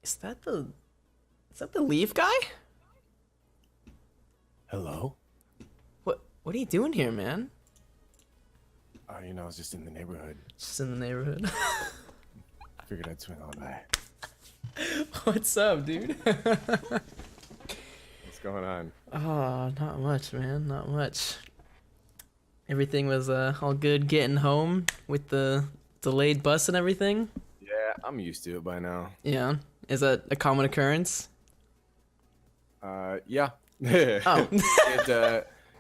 Is that the Lief guy? Hello? What are you doing here, man? I was just in the neighborhood. Just in the neighborhood. Figured I'd swing on by. What's up, dude? What's going on? Oh, not much, man. Not much. Everything was all good getting home with the delayed bus and everything. Yeah, I'm used to it by now. Yeah. Is that a common occurrence? Yeah. Oh.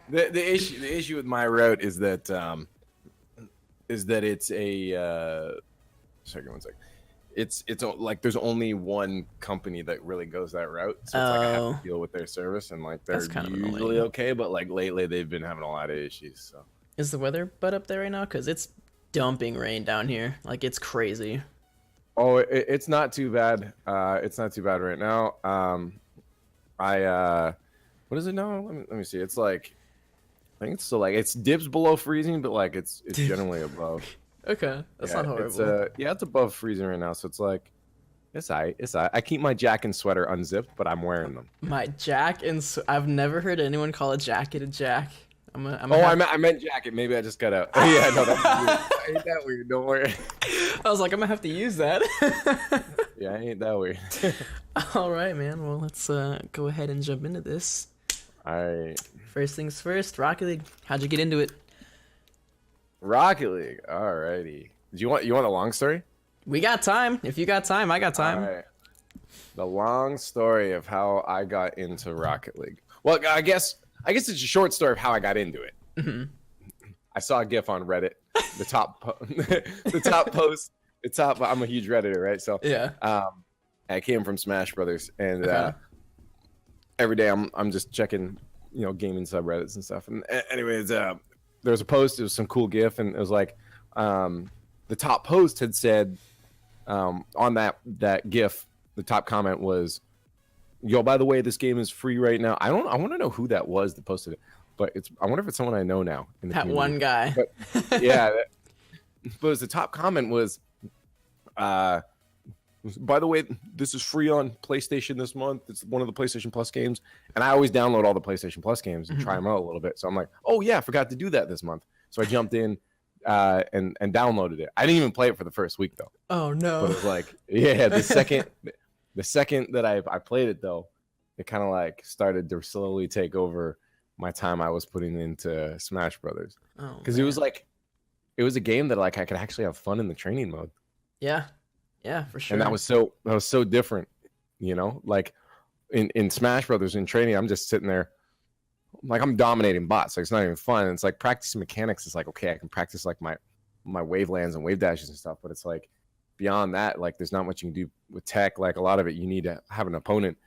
The issue with my route is that it's a second one second. It's like there's only one company that really goes that route, so it's like I have to deal with their service, and like they're usually annoying. Okay, but like lately they've been having a lot of issues. So is the weather butt up there right now? Because it's dumping rain down here, like it's crazy. Oh, it's not too bad. It's not too bad right now. What is it now? Let me see. It's like, I think it's still like it's dips below freezing, but like it's generally above. Okay, that's not horrible. It's above freezing right now, so it's like, it's alright. I keep my jacket and sweater unzipped, but I'm wearing them. My I've never heard anyone call a jacket a jack. I meant jacket. Maybe I just got out. Yeah, no, that's weird. Ain't that weird? Don't worry. I was like, I'm gonna have to use that. Yeah, ain't that weird. All right, man. Well, let's go ahead and jump into this. All right. First things first, Rocket League. How'd you get into it? Rocket League. Alrighty. Do you want a long story? We got time. If you got time, I got time. All right. The long story of how I got into Rocket League. Well, I guess it's a short story of how I got into it. Mm-hmm. I saw a GIF on Reddit. The top post. The top. I'm a huge Redditor, right? So yeah. I came from Smash Brothers, and every day I'm just checking, gaming subreddits and stuff. And anyways, there was a post. It was some cool GIF, and it was like, the top post had said, on that GIF, the top comment was, "Yo, by the way, this game is free right now." I want to know who that was that posted it, but I wonder if it's someone I know now. In the that community. One guy. But, yeah. But the top comment was, by the way, this is free on PlayStation this month. It's one of the PlayStation Plus games. And I always download all the PlayStation Plus games and try them out a little bit. So I'm like, oh, yeah, I forgot to do that this month. So I jumped in and downloaded it. I didn't even play it for the first week, though. Oh, no. But it was like, yeah, the second that I played it, though, it kind of like started to slowly take over my time I was putting into Smash Brothers. Because it was a game that like I could actually have fun in the training mode. Yeah. Yeah, for sure. And that was so different, like in Smash Brothers in training, I'm just sitting there like I'm dominating bots. Like it's not even fun. And it's like practicing mechanics. It's like, okay, I can practice like my wave lands and wave dashes and stuff. But it's like beyond that, like there's not much you can do with tech. Like a lot of it, you need to have an opponent.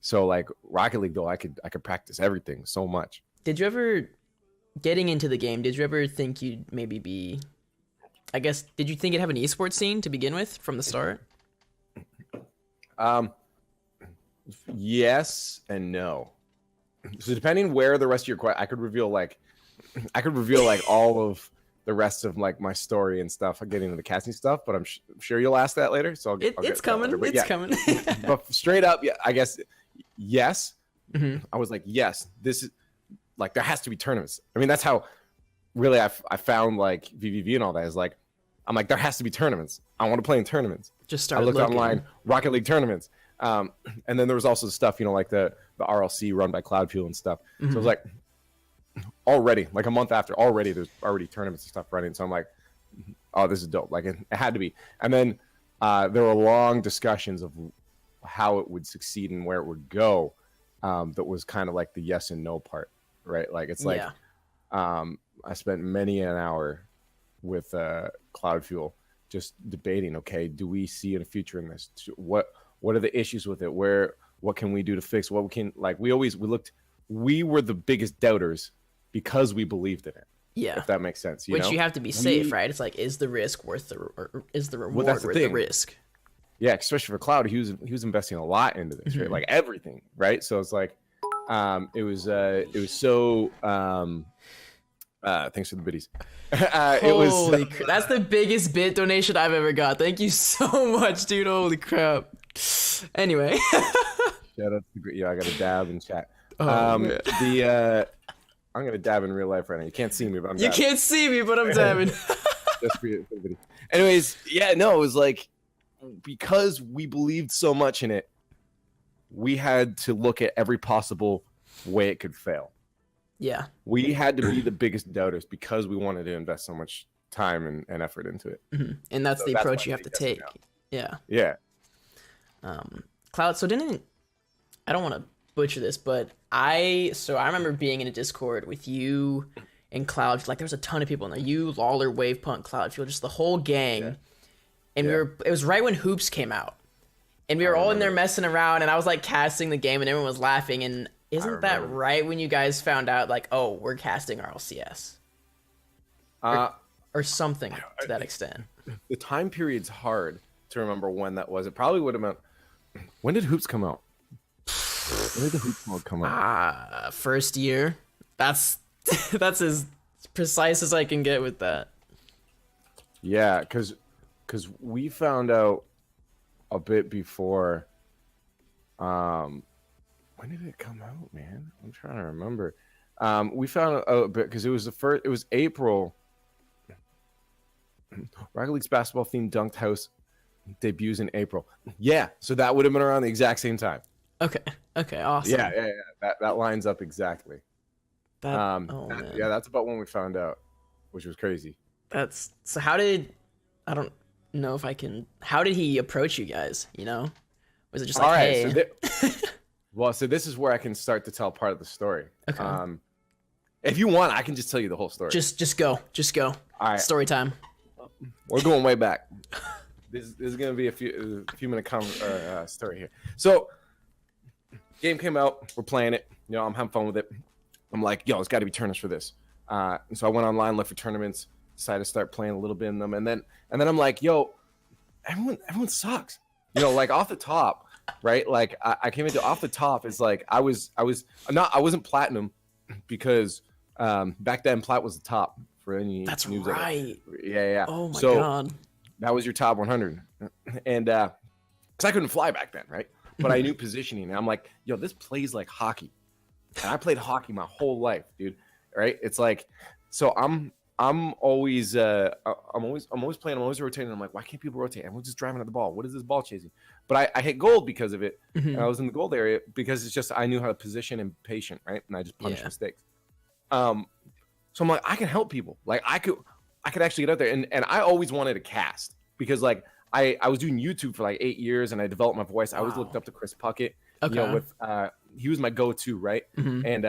So like Rocket League though, I could practice everything so much. Did you ever, getting into the game, did you ever think you'd maybe be, I guess, did you think it'd have an esports scene to begin with from the start? Yes and no. So depending where the rest of your question, I could reveal like all of the rest of like my story and stuff. I get into the casting stuff, but I'm sure you'll ask that later. So it's coming. It's coming. But straight up, yeah, I guess yes. Mm-hmm. I was like, yes, this is like there has to be tournaments. I mean, that's how really I found like VVV and all that is like. I'm like, there has to be tournaments. I want to play in tournaments. Just start. I looked online, Rocket League tournaments, and then there was also stuff, like the RLC run by Cloudfuel and stuff. Mm-hmm. So it was like already, like a month after, there's already tournaments and stuff running. So I'm like, oh, this is dope. Like it had to be. And then there were long discussions of how it would succeed and where it would go. That was kind of like the yes and no part, right? Like it's like, I spent many an hour with Cloudfuel just debating, okay, do we see a future in this? What are the issues with it? What can we do to fix? What we can, like, we were the biggest doubters because we believed in it. Yeah. If that makes sense. Which you have to be safe, right? It's like, is the risk worth or is the reward worth the risk? Yeah, especially for Cloud, he was investing a lot into this, right? Like everything, right? So it's like, it was so thanks for the biddies. Holy crap. That's the biggest bit donation I've ever got. Thank you so much, dude. Holy crap. Anyway. Shout out to I got a dab in chat. Oh, man. I'm gonna dab in real life right now. You can't see me, but I'm You dabbing. can't see me, but I'm dabbing. Just for the video. Anyways, yeah, no, it was like because we believed so much in it, we had to look at every possible way it could fail. Yeah. We had to be the biggest doubters because we wanted to invest so much time and effort into it. Mm-hmm. And that's the approach you have to take. Yeah. Yeah. Cloud, so I don't want to butcher this, but I remember being in a Discord with you and Cloud. Like, there was a ton of people in there. You, Lawler, Wavepunk, Cloudfield, just the whole gang. Yeah. And it was right when Hoops came out. And we were all in there messing around, and I was like casting the game, and everyone was laughing. And isn't that right when you guys found out, like, oh, we're casting RLCS? Or something to that extent. The time period's hard to remember when that was. It probably would have been. When did Hoops come out? When did the Hoops mode come out? First year. That's as precise as I can get with that. Yeah, because we found out a bit before. When did it come out, man? I'm trying to remember. We found out a bit because it was April. Rocket League's basketball themed Dunked House debuts in April. Yeah, so that would have been around the exact same time. Okay, awesome. Yeah. That lines up exactly. Man. Yeah, that's about when we found out, which was crazy. So how did he approach you guys, you know? Was it just like, all right, hey? So this is where I can start to tell part of the story. Okay. If you want, I can just tell you the whole story. Just go. All right. Story time. We're going way back. This is gonna be a few minute story here. So, game came out. We're playing it. You know, I'm having fun with it. I'm like, yo, it's got to be tournaments for this. And so I went online, looked for tournaments, decided to start playing a little bit in them, and then I'm like, yo, everyone sucks. You know, like off the top, right? Like I came into off the top is like I wasn't platinum because back then plat was the top for any. That's news right. Yeah. Oh my god. That was your top 100, and because I couldn't fly back then, right? But I knew positioning, and I'm like, yo, this plays like hockey, and I played hockey my whole life, dude. Right? It's like, so I'm always playing, I'm always rotating. I'm like, why can't people rotate? I'm just driving at the ball. What is this ball chasing? But I hit gold because of it. And I was in the gold area because it's just I knew how to position and patient, right? And I just punished mistakes. So I'm like, I can help people. Like I could actually get out there, and I always wanted to cast because like I was doing YouTube for like 8 years, and I developed my voice. I always looked up to Chris Puckett. Okay. You know, with he was my go-to, right? And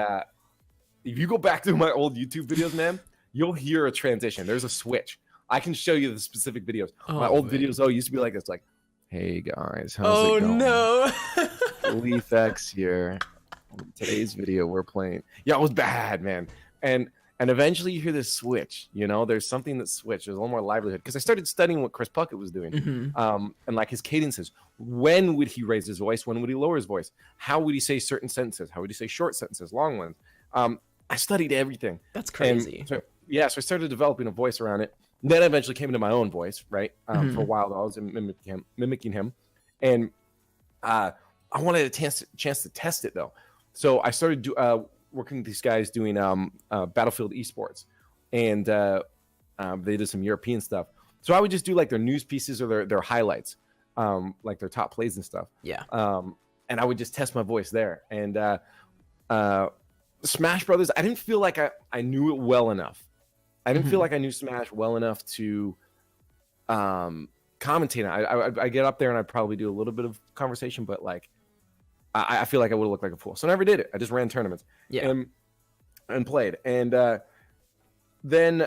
if you go back to my old YouTube videos, man, you'll hear a transition. There's a switch. I can show you the specific videos. My old videos used to be like this, like, hey guys, how's it going? No. Liefx here. Today's video we're playing. Yeah, it was bad, man. And eventually you hear this switch, you know, there's something that switched. There's a little more livelihood because I started studying what Chris Puckett was doing. And like his cadences. When would he raise his voice? When would he lower his voice? How would he say certain sentences? How would he say short sentences, long ones? I studied everything. That's crazy. So I started developing a voice around it. Then I eventually came into my own voice, right? For a while, I was mimicking him. And I wanted a chance to test it, though. So I started working with these guys doing Battlefield Esports. And they did some European stuff. So I would just do like their news pieces or their highlights, like their top plays and stuff. Yeah. And I would just test my voice there. And Smash Brothers, I didn't feel like I knew it well enough. I didn't feel like I knew Smash well enough to commentate. I get up there and I'd probably do a little bit of conversation, but like I feel like I would have looked like a fool. So I never did it. I just ran tournaments and played. And then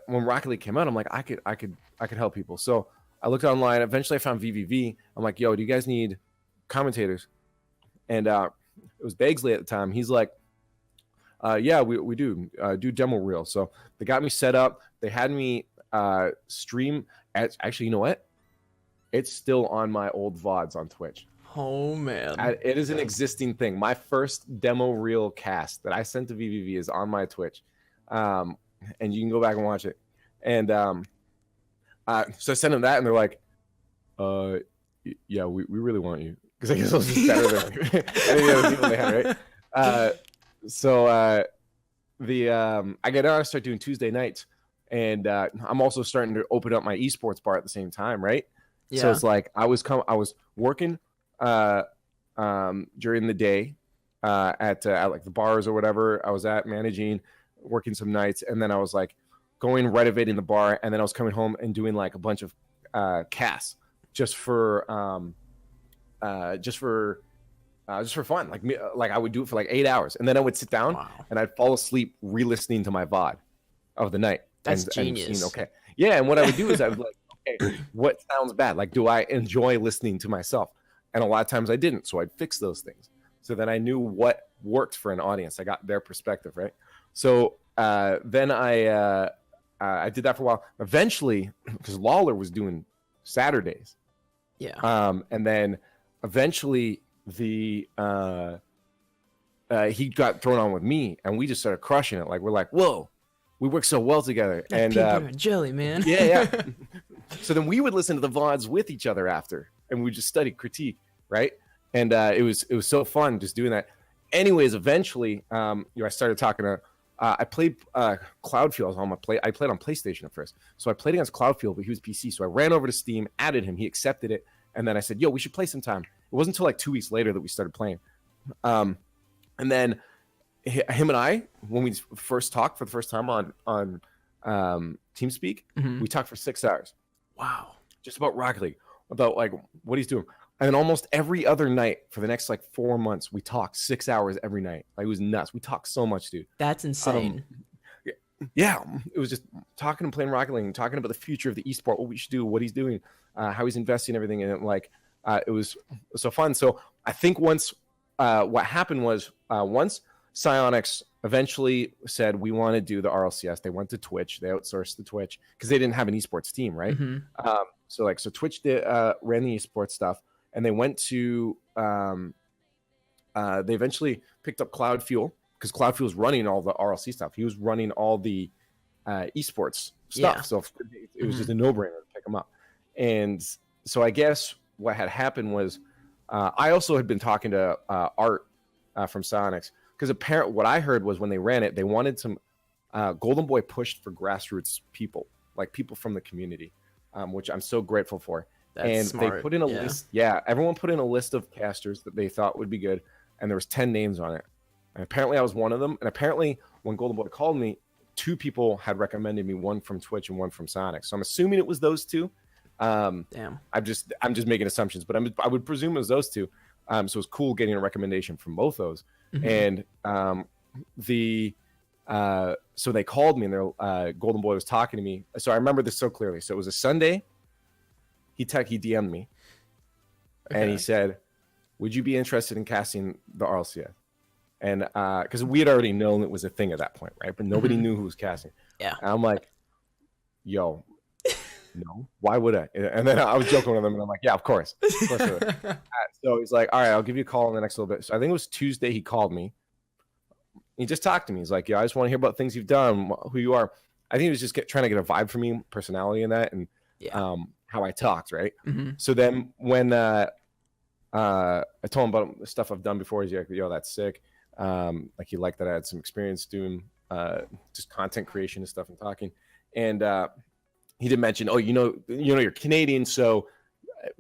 when Rocket League came out, I'm like, I could help people. So I looked online. Eventually I found VVV. I'm like, yo, do you guys need commentators? And it was Bagsley at the time. He's like, yeah, we do demo reel. So they got me set up. They had me stream. Actually, you know what? It's still on my old VODs on Twitch. Oh, man. It is an existing thing. My first demo reel cast that I sent to VVV is on my Twitch. And you can go back and watch it. And so I sent them that, and they're like, yeah, we really want you. because I guess it was just better than any of the other people they had, right? I get on, I start doing Tuesday nights, and I'm also starting to open up my esports bar at the same time, right? Yeah. So it's like I was working during the day at like the bars or whatever I was at, managing, working some nights, and then I was like going renovating the bar, and then I was coming home and doing like a bunch of casts just for fun. Like I would do it for like 8 hours, and then I would sit down and I'd fall asleep re-listening to my VOD of the night. That's genius. Okay. Yeah, and what I would do is I would like, okay, what sounds bad? Like, do I enjoy listening to myself? And a lot of times I didn't, so I'd fix those things. So then I knew what worked for an audience. I got their perspective, right? So then I did that for a while. Eventually, because Lawler was doing Saturdays. Yeah. And then eventually he got thrown on with me, and we just started crushing it. Like, we're like, whoa, we work so well together. And jelly, man. yeah. So then we would listen to the VODs with each other after, and we just study critique, right? And it was so fun just doing that. Anyways, eventually, I started talking to. I played Cloudfield on I played on PlayStation at first, so I played against Cloudfield, but he was PC. So I ran over to Steam, added him, he accepted it, and then I said, "Yo, we should play sometime." It wasn't until like 2 weeks later that we started playing. And then him and I, when we first talked for the first time on TeamSpeak, we talked for 6 hours. Wow. Just about Rocket League, about like what he's doing. And then almost every other night for the next like 4 months, we talked 6 hours every night. Like, it was nuts. We talked so much, dude. That's insane. Yeah, it was just talking and playing Rocket League and talking about the future of the esport, what we should do, what he's doing, how he's investing, everything. And it was so fun. So I think once what happened was once Psyonix eventually said we want to do the RLCS, they went to Twitch, they outsourced the Twitch because they didn't have an esports team, right? So Twitch ran the esports stuff, and they went to they eventually picked up Cloud Fuel, because Cloud Fuel was running all the RLC stuff. He was running all the esports stuff. Yeah. So it was just a no-brainer to pick him up. And so I guess what had happened was I also had been talking to Art from Psyonix, because apparently what I heard was when they ran it, they wanted some Golden Boy pushed for grassroots people, like people from the community, which I'm so grateful for. That's smart. They put in a list. Yeah, everyone put in a list of casters that they thought would be good, and there was 10 names on it. And apparently I was one of them. And apparently when Golden Boy called me, 2 people had recommended me, one from Twitch and one from Psyonix. So I'm assuming it was those 2. Damn. I'm just making assumptions, but I would presume it was those 2. So it was cool getting a recommendation from both those. And so they called me, and Golden Boy was talking to me. So I remember this so clearly. So it was a Sunday. He DM'd me, and he said, "Would you be interested in casting the RLCS?" And because we had already known it was a thing at that point, right? But nobody knew who was casting. Yeah. And I'm like, "Yo, no, why would I?" And then I was joking with him, and I'm like, "Yeah, of course." So he's like, "All right, I'll give you a call in the next little bit." So I think it was Tuesday. He called me. He just talked to me. He's like, "Yeah, I just want to hear about things you've done, who you are." I think he was just trying to get a vibe from me, personality in that, and how I talked, right? So then when I told him about the stuff I've done before, he's like, "Yo, that's sick." Like, he liked that I had some experience doing just content creation and stuff and talking. And he did mention, "Oh, you're Canadian, so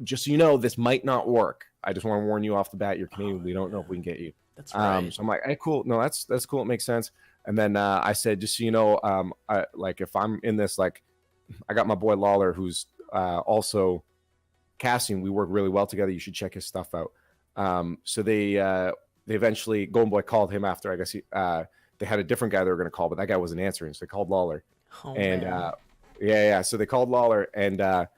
just so you know, this might not work. I just want to warn you off the bat. You're Canadian. We don't know if we can get you." That's right. So I'm like, "Hey, cool. No, that's cool. It makes sense." And then I said, "Just so you know, if I'm in this, like, I got my boy Lawler, who's also casting. We work really well together. You should check his stuff out." So they eventually, Golden Boy called him after. I guess they had a different guy they were going to call, but that guy wasn't answering, so they called Lawler. So they called Lawler, and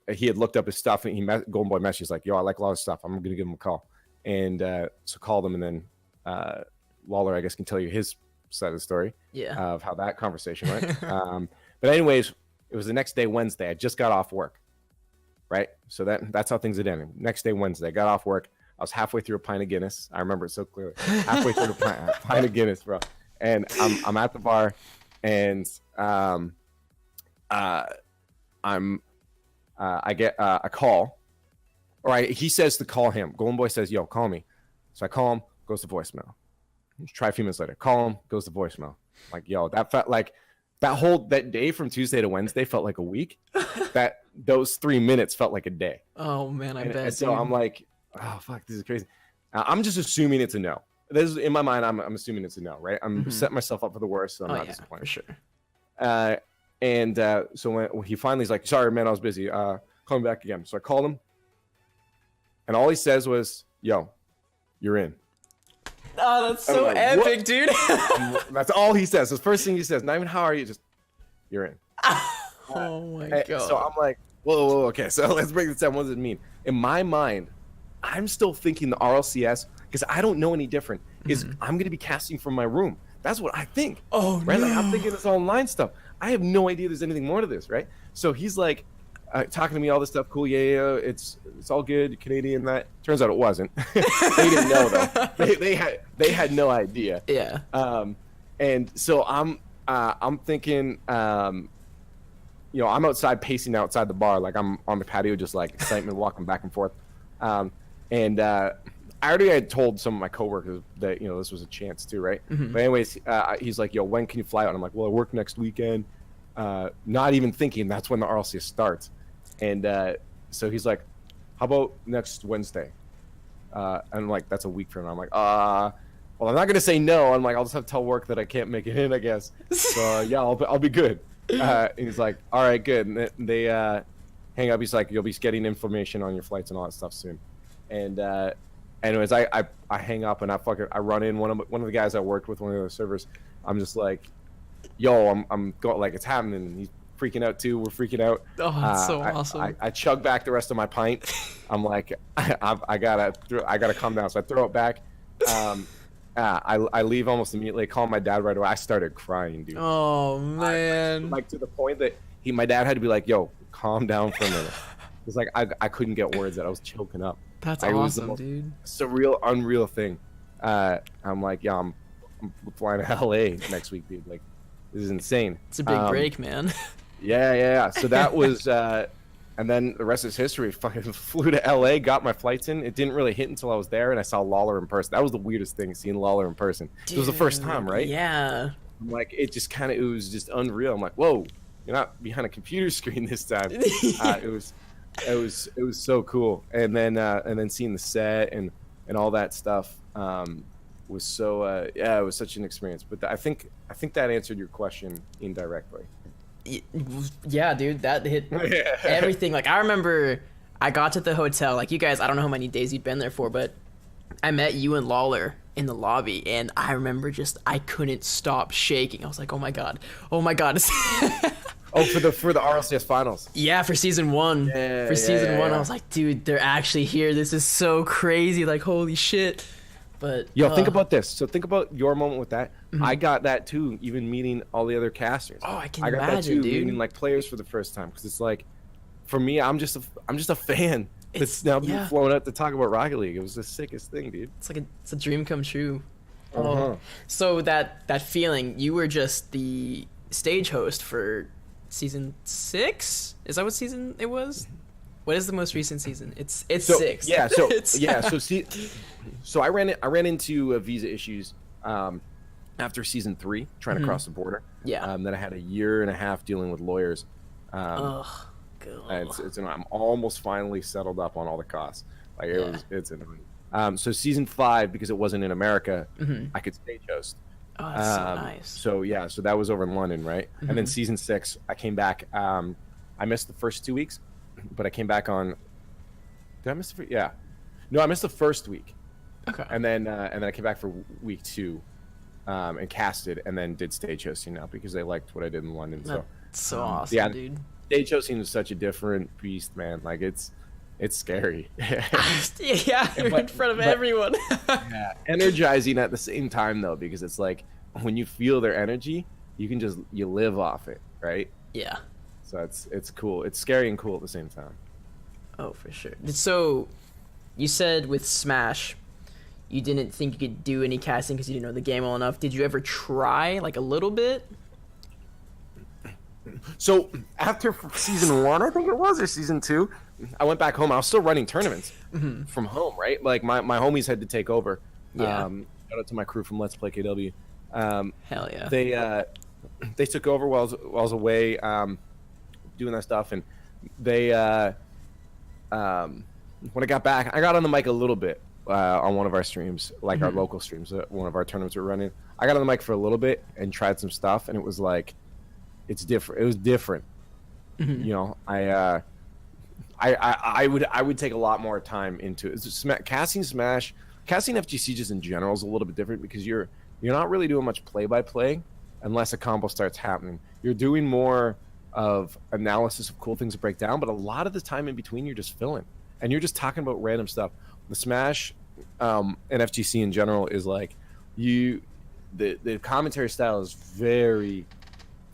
he had looked up his stuff, and Golden Boy messaged, like, "Yo, I like Lawler's stuff. I'm going to give him a call." And so called him, and then Lawler, I guess, can tell you his side of the story of how that conversation went. But anyways, it was the next day, Wednesday. I just got off work, right? So that's how things had ended. Next day, Wednesday, I got off work. I was halfway through a pint of Guinness. I remember it so clearly. Halfway through a pint of Guinness, bro. And I'm at the bar, and I get a call All right, he says to call him. Golden Boy says, "Yo, call me." So I call him, goes to voicemail. Try a few minutes later, call him, goes to voicemail. Like, yo, that felt like that day from Tuesday to Wednesday felt like a week. Those 3 minutes felt like a day. Oh man, I bet. And so I'm like, oh fuck, this is crazy. I'm just assuming it's a no. This is in my mind. I'm assuming it's a no, right? I'm setting myself up for the worst, so I'm not disappointed. For sure. So when he finally's like, "Sorry, man, I was busy. Call me back again." So I called him, and all he says was, "Yo, you're in." Oh, that's so like, epic, dude. That's all he says. The first thing he says, not even "How are you?" Just, "You're in." Oh my god. So I'm like, whoa, okay. So let's break this down. What does it mean? In my mind, I'm still thinking the RLCS, because I don't know any different, is I'm going to be casting from my room. That's what I think. Oh, right? no. Like, I'm thinking this online stuff. I have no idea there's anything more to this, right? So he's like talking to me, all this stuff. Cool, yeah, it's all good. Canadian, that. Turns out it wasn't. They didn't know though. They had no idea. Yeah. And so I'm thinking, you know, I'm outside pacing outside the bar, like I'm on the patio, just like excitement, walking back and forth. I already had told some of my coworkers that, you know, this was a chance too, right? But anyways, he's like, "Yo, when can you fly out?" And I'm like, "Well, I work next weekend." Not even thinking that's when the RLCS starts. And so he's like, "How about next Wednesday?" And I'm like, "That's a week from now." I'm like, well, I'm not gonna say no. I'm like, I'll just have to tell work that I can't make it in, I guess. So yeah, I'll be good. And he's like, "All right, good." And they hang up. He's like, "You'll be getting information on your flights and all that stuff soon." And anyways, I hang up and I run in one of the guys I worked with, one of the servers. I'm just like, "Yo, I'm going, like, it's happening." And he's freaking out too. We're freaking out. Oh, that's so awesome. I chug back the rest of my pint. I'm like, I gotta calm down. So I throw it back. I leave almost immediately. I call my dad right away. I started crying, dude. Oh man. Like to the point that my dad had to be like, "Yo, calm down for a minute." It's like I couldn't get words out. I was choking up. That's awesome, dude. Surreal, unreal thing. I'm like, yeah, I'm flying to LA next week, dude. Like, this is insane. It's a big break, man. Yeah. So that was, and then the rest is history. Fucking flew to LA, got my flights in. It didn't really hit until I was there, and I saw Lawler in person. That was the weirdest thing, seeing Lawler in person. Dude, it was the first time, right? Yeah. I'm like, it was just unreal. I'm like, whoa, you're not behind a computer screen this time. It was so cool. And then seeing the set and all that stuff was so it was such an experience. But I think that answered your question indirectly. Yeah, dude, that hit everything. Like, I remember I got to the hotel, like, you guys, I don't know how many days you'd been there for, but I met you and Lawler in the lobby, and I remember I couldn't stop shaking. I was like, oh my god. Oh, for the RLCS finals. Yeah, for season 1. For season 1, I was like, dude, they're actually here. This is so crazy. Like, holy shit. But yo, think about this. So think about your moment with that. I got that too, even meeting all the other casters. Oh, I got imagine, that too, dude. meeting like players for the first time, because it's like, for me, I'm just a fan that's now being flown out to talk about Rocket League. It was the sickest thing, dude. It's a dream come true. Oh, so that feeling, you were just the stage host for season 6? Is that what season it was? What is the most recent season? It's 6. Yeah. So I ran into visa issues after season 3, trying to cross the border. Yeah. Then I had a year and a half dealing with lawyers. I'm almost finally settled up on all the costs. Like, it's annoying. So season 5, because it wasn't in America, I could stage host. Oh, that's so nice. So that was over in London, right? And then season 6, I came back. I missed the first 2 weeks, but I came back on. Did I miss the? Yeah, no, I missed the first week. Okay. And then I came back for week 2, and casted, and then did stage hosting now because they liked what I did in London. That's so awesome, dude. Stage hosting is such a different beast, man. Like, it's scary. Yeah, you're in front of everyone. Yeah, energizing at the same time though, because it's like when you feel their energy, you live off it, right? Yeah. So it's cool. It's scary and cool at the same time. Oh, for sure. So, you said with Smash, you didn't think you could do any casting because you didn't know the game well enough. Did you ever try, like, a little bit? So after season 1, I think it was, or season 2, I went back home. I was still running tournaments from home, right? Like my homies had to take over. Yeah. Shout out to my crew from Let's Play KW. Hell yeah. They took over while I was away doing that stuff, and they when I got back, I got on the mic a little bit on one of our streams, like our local streams, one of our tournaments we were running. I got on the mic for a little bit and tried some stuff, and it was like, it's different. It was different. You know, I would take a lot more time into it. Casting Smash, casting FGC just in general is a little bit different because you're not really doing much play-by-play unless a combo starts happening. You're doing more of analysis of cool things to break down, but a lot of the time in between you're just filling and you're just talking about random stuff. The Smash and FGC in general is like the commentary style is very,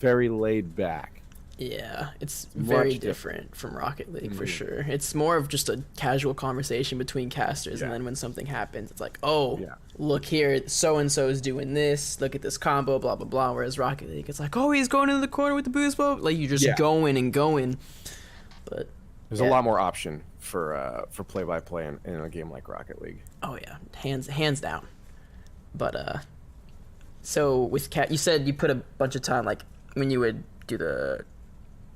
very laid back. Yeah, it's very different from Rocket League for sure. It's more of just a casual conversation between casters, and then when something happens, it's like, oh, look here, so-and-so is doing this, look at this combo, blah, blah, blah. Whereas Rocket League, it's like, oh, he's going into the corner with the boost ball. Like, you're just going and going. But there's a lot more option for play-by-play in a game like Rocket League. Oh, yeah, hands down. But, so with Cat, you said you put a bunch of time, like, when you would do the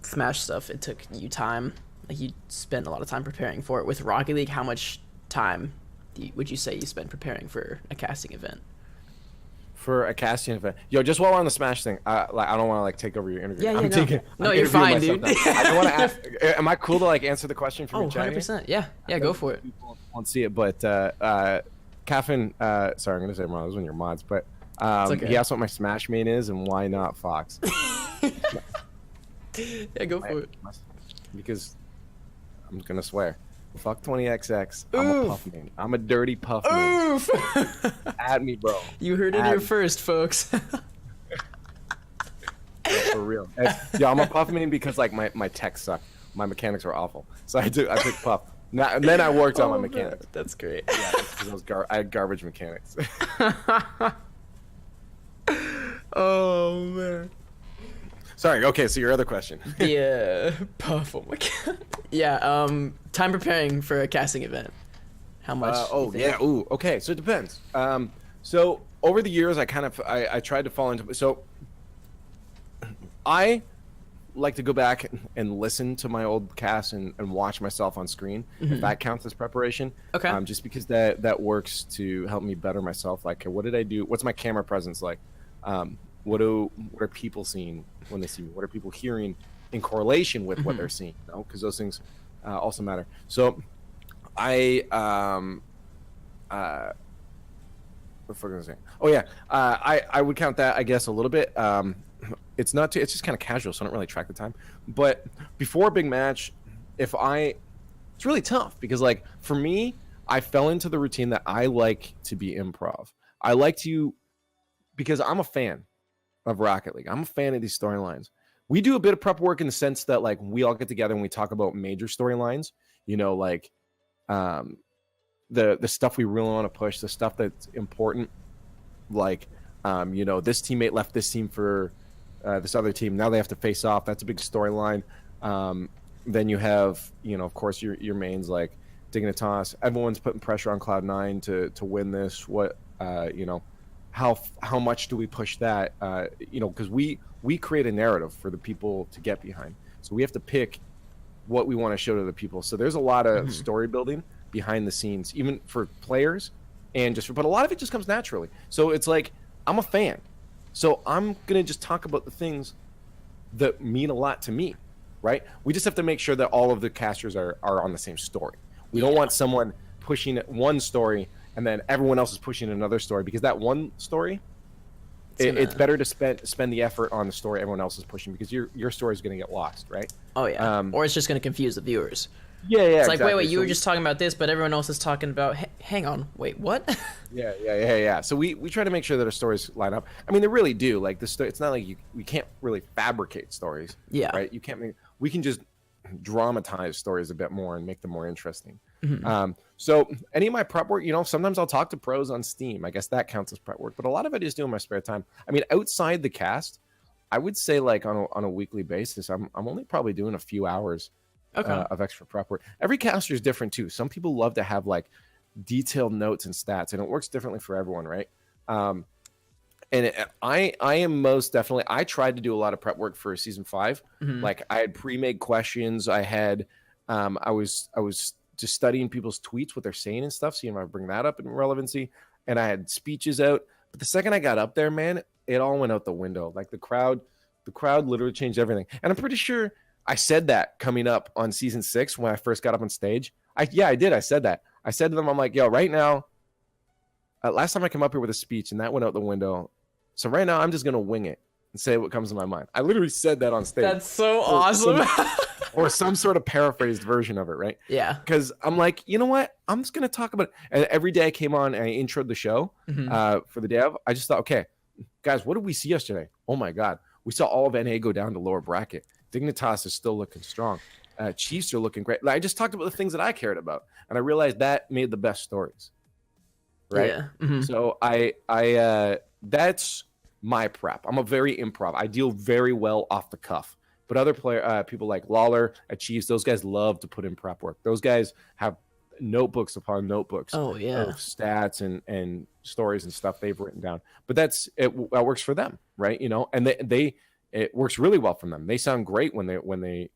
Smash stuff, it took you time, like you spent a lot of time preparing for it. With Rocket League, how much time would you say you spent preparing for a casting event? For a casting event, yo, just while we're on the Smash thing, I don't want to like take over your interview. No, you're fine, dude. I don't want to ask. Am I cool to like answer the question from your chat? 100%. Yeah, go for it. People won't see it, but Kaffin, sorry, I'm gonna say wrong. Those one of your mods, but okay. He asked what my Smash main is and why not Fox. Yeah, go for it. Because I'm gonna swear. Fuck 20XX. I'm a puff main. I'm a dirty puff main. Oof! At me, bro. You heard it here first, folks. For real. I'm a puff main because like my tech sucked. My mechanics were awful. So I took puff. And then I worked on my mechanics. Man. That's great. Yeah, because I had garbage mechanics. Oh man. Sorry. Okay. So your other question. Yeah. Puff. Oh my god. Yeah. Time preparing for a casting event. How much? Ooh. Okay. So it depends. So over the years, I tried to fall into. So I like to go back and listen to my old casts and watch myself on screen. If that counts as preparation. Okay. Just because that works to help me better myself. Like, what did I do? What's my camera presence like? What are people seeing when they see me? What are people hearing in correlation with what they're seeing? You know, because those things also matter. So what was I gonna say? Oh yeah, I would count that, I guess, a little bit. It's just kind of casual, so I don't really track the time. But before a big match, it's really tough because like for me, I fell into the routine that I like to be improv. I like to, because I'm a fan of Rocket League. I'm a fan of these storylines. We do a bit of prep work in the sense that like we all get together and we talk about major storylines, you know, like the stuff we really want to push, the stuff that's important, like you know, this teammate left this team for this other team. Now they have to face off. That's a big storyline. Then you have, you know, of course, your mains like Dignitas. Everyone's putting pressure on Cloud9 to win this. What you know, how much do we push that? You know, because we create a narrative for the people to get behind. So we have to pick what we want to show to the people. So there's a lot of story building behind the scenes, even for players, but a lot of it just comes naturally. So it's like, I'm a fan, so I'm gonna just talk about the things that mean a lot to me, right? We just have to make sure that all of the casters are on the same story. We don't want someone pushing one story and then everyone else is pushing another story, because that one story, it's better to spend the effort on the story everyone else is pushing, because your story is going to get lost, right? Oh yeah, or it's just going to confuse the viewers. Yeah, it's like, wait, you were just talking about this, but everyone else is talking about, hang on, wait, what? Yeah. So we try to make sure that our stories line up. I mean, they really do. Like it's not like we can't really fabricate stories. Yeah. Right. We can just dramatize stories a bit more and make them more interesting. So any of my prep work, you know, sometimes I'll talk to pros on Steam. I guess that counts as prep work, but a lot of it is doing my spare time. I mean, outside the cast, I would say like on a weekly basis, I'm only probably doing a few hours Okay. Of extra prep work. Every caster is different too. Some people love to have like detailed notes and stats, and it works differently for everyone, right? I am most definitely. I tried to do a lot of prep work for season 5. Like I had pre-made questions. I had, I was just studying people's tweets, what they're saying and stuff, seeing if I bring that up in relevancy. And I had speeches out. But the second I got up there, man, it all went out the window. Like the crowd literally changed everything. And I'm pretty sure I said that coming up on season 6 when I first got up on stage. I did. I said that. I said to them, I'm like, yo, right now, last time I came up here with a speech and that went out the window. So right now I'm just going to wing it and say what comes to my mind. I literally said that on stage. That's so awesome. Or some sort of paraphrased version of it, right? Yeah. Because I'm like, you know what? I'm just going to talk about it. And every day I came on and I introed the show for the day of, I just thought, okay, guys, what did we see yesterday? Oh my God. We saw all of NA go down to lower bracket. Dignitas is still looking strong. Chiefs are looking great. Like, I just talked about the things that I cared about. And I realized that made the best stories. Right? Yeah. So I that's my prep. I'm a very improv. I deal very well off the cuff. But other people like Lawler at Chiefs, those guys love to put in prep work. Those guys have notebooks upon notebooks of stats and stories and stuff they've written down. But that works for them, right? You know, and it works really well for them. They sound great when they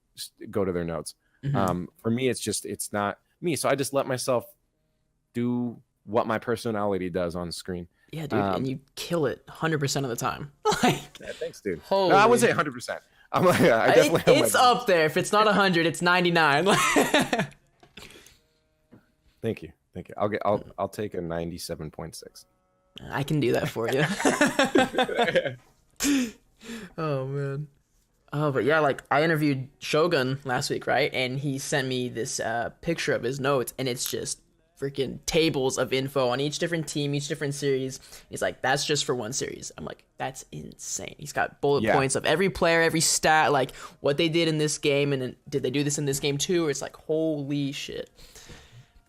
go to their notes. For me, it's not me. So I just let myself do what my personality does on screen. Yeah, dude, and you kill it 100% of the time. Like, yeah, thanks, dude. Holy. No, I would say 100%. I'm like, I definitely. It's up there. If it's not 100, it's 99. Thank you. I'll take a 97.6. I can do that for you. Oh man. Oh, but yeah, like I interviewed Shogun last week, right? And he sent me this picture of his notes, and it's just freaking tables of info on each different team, each different series. He's like, that's just for one series. I'm like, that's insane. He's got bullet points of every player, every stat, like what they did in this game, and then did they do this in this game too? Or it's like, holy shit.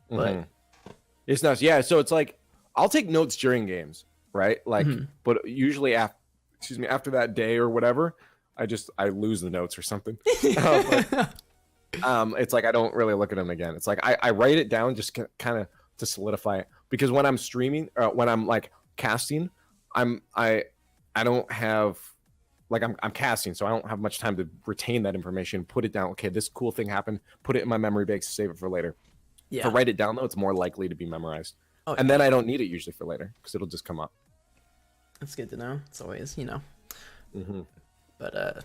But it's nuts. Yeah, so it's like I'll take notes during games, right? Like, but usually after that day or whatever, I lose the notes or something. It's like I don't really look at them again. It's like I write it down just kind of to solidify it, because when I'm streaming, when I'm like casting, I don't have like I'm casting, so I don't have much time to retain that information, put it down. Okay, this cool thing happened, put it in my memory banks, save it for later. Yeah. If I write it down though, it's more likely to be memorized. And then I don't need it usually for later because it'll just come up. That's good to know. It's always, you know. But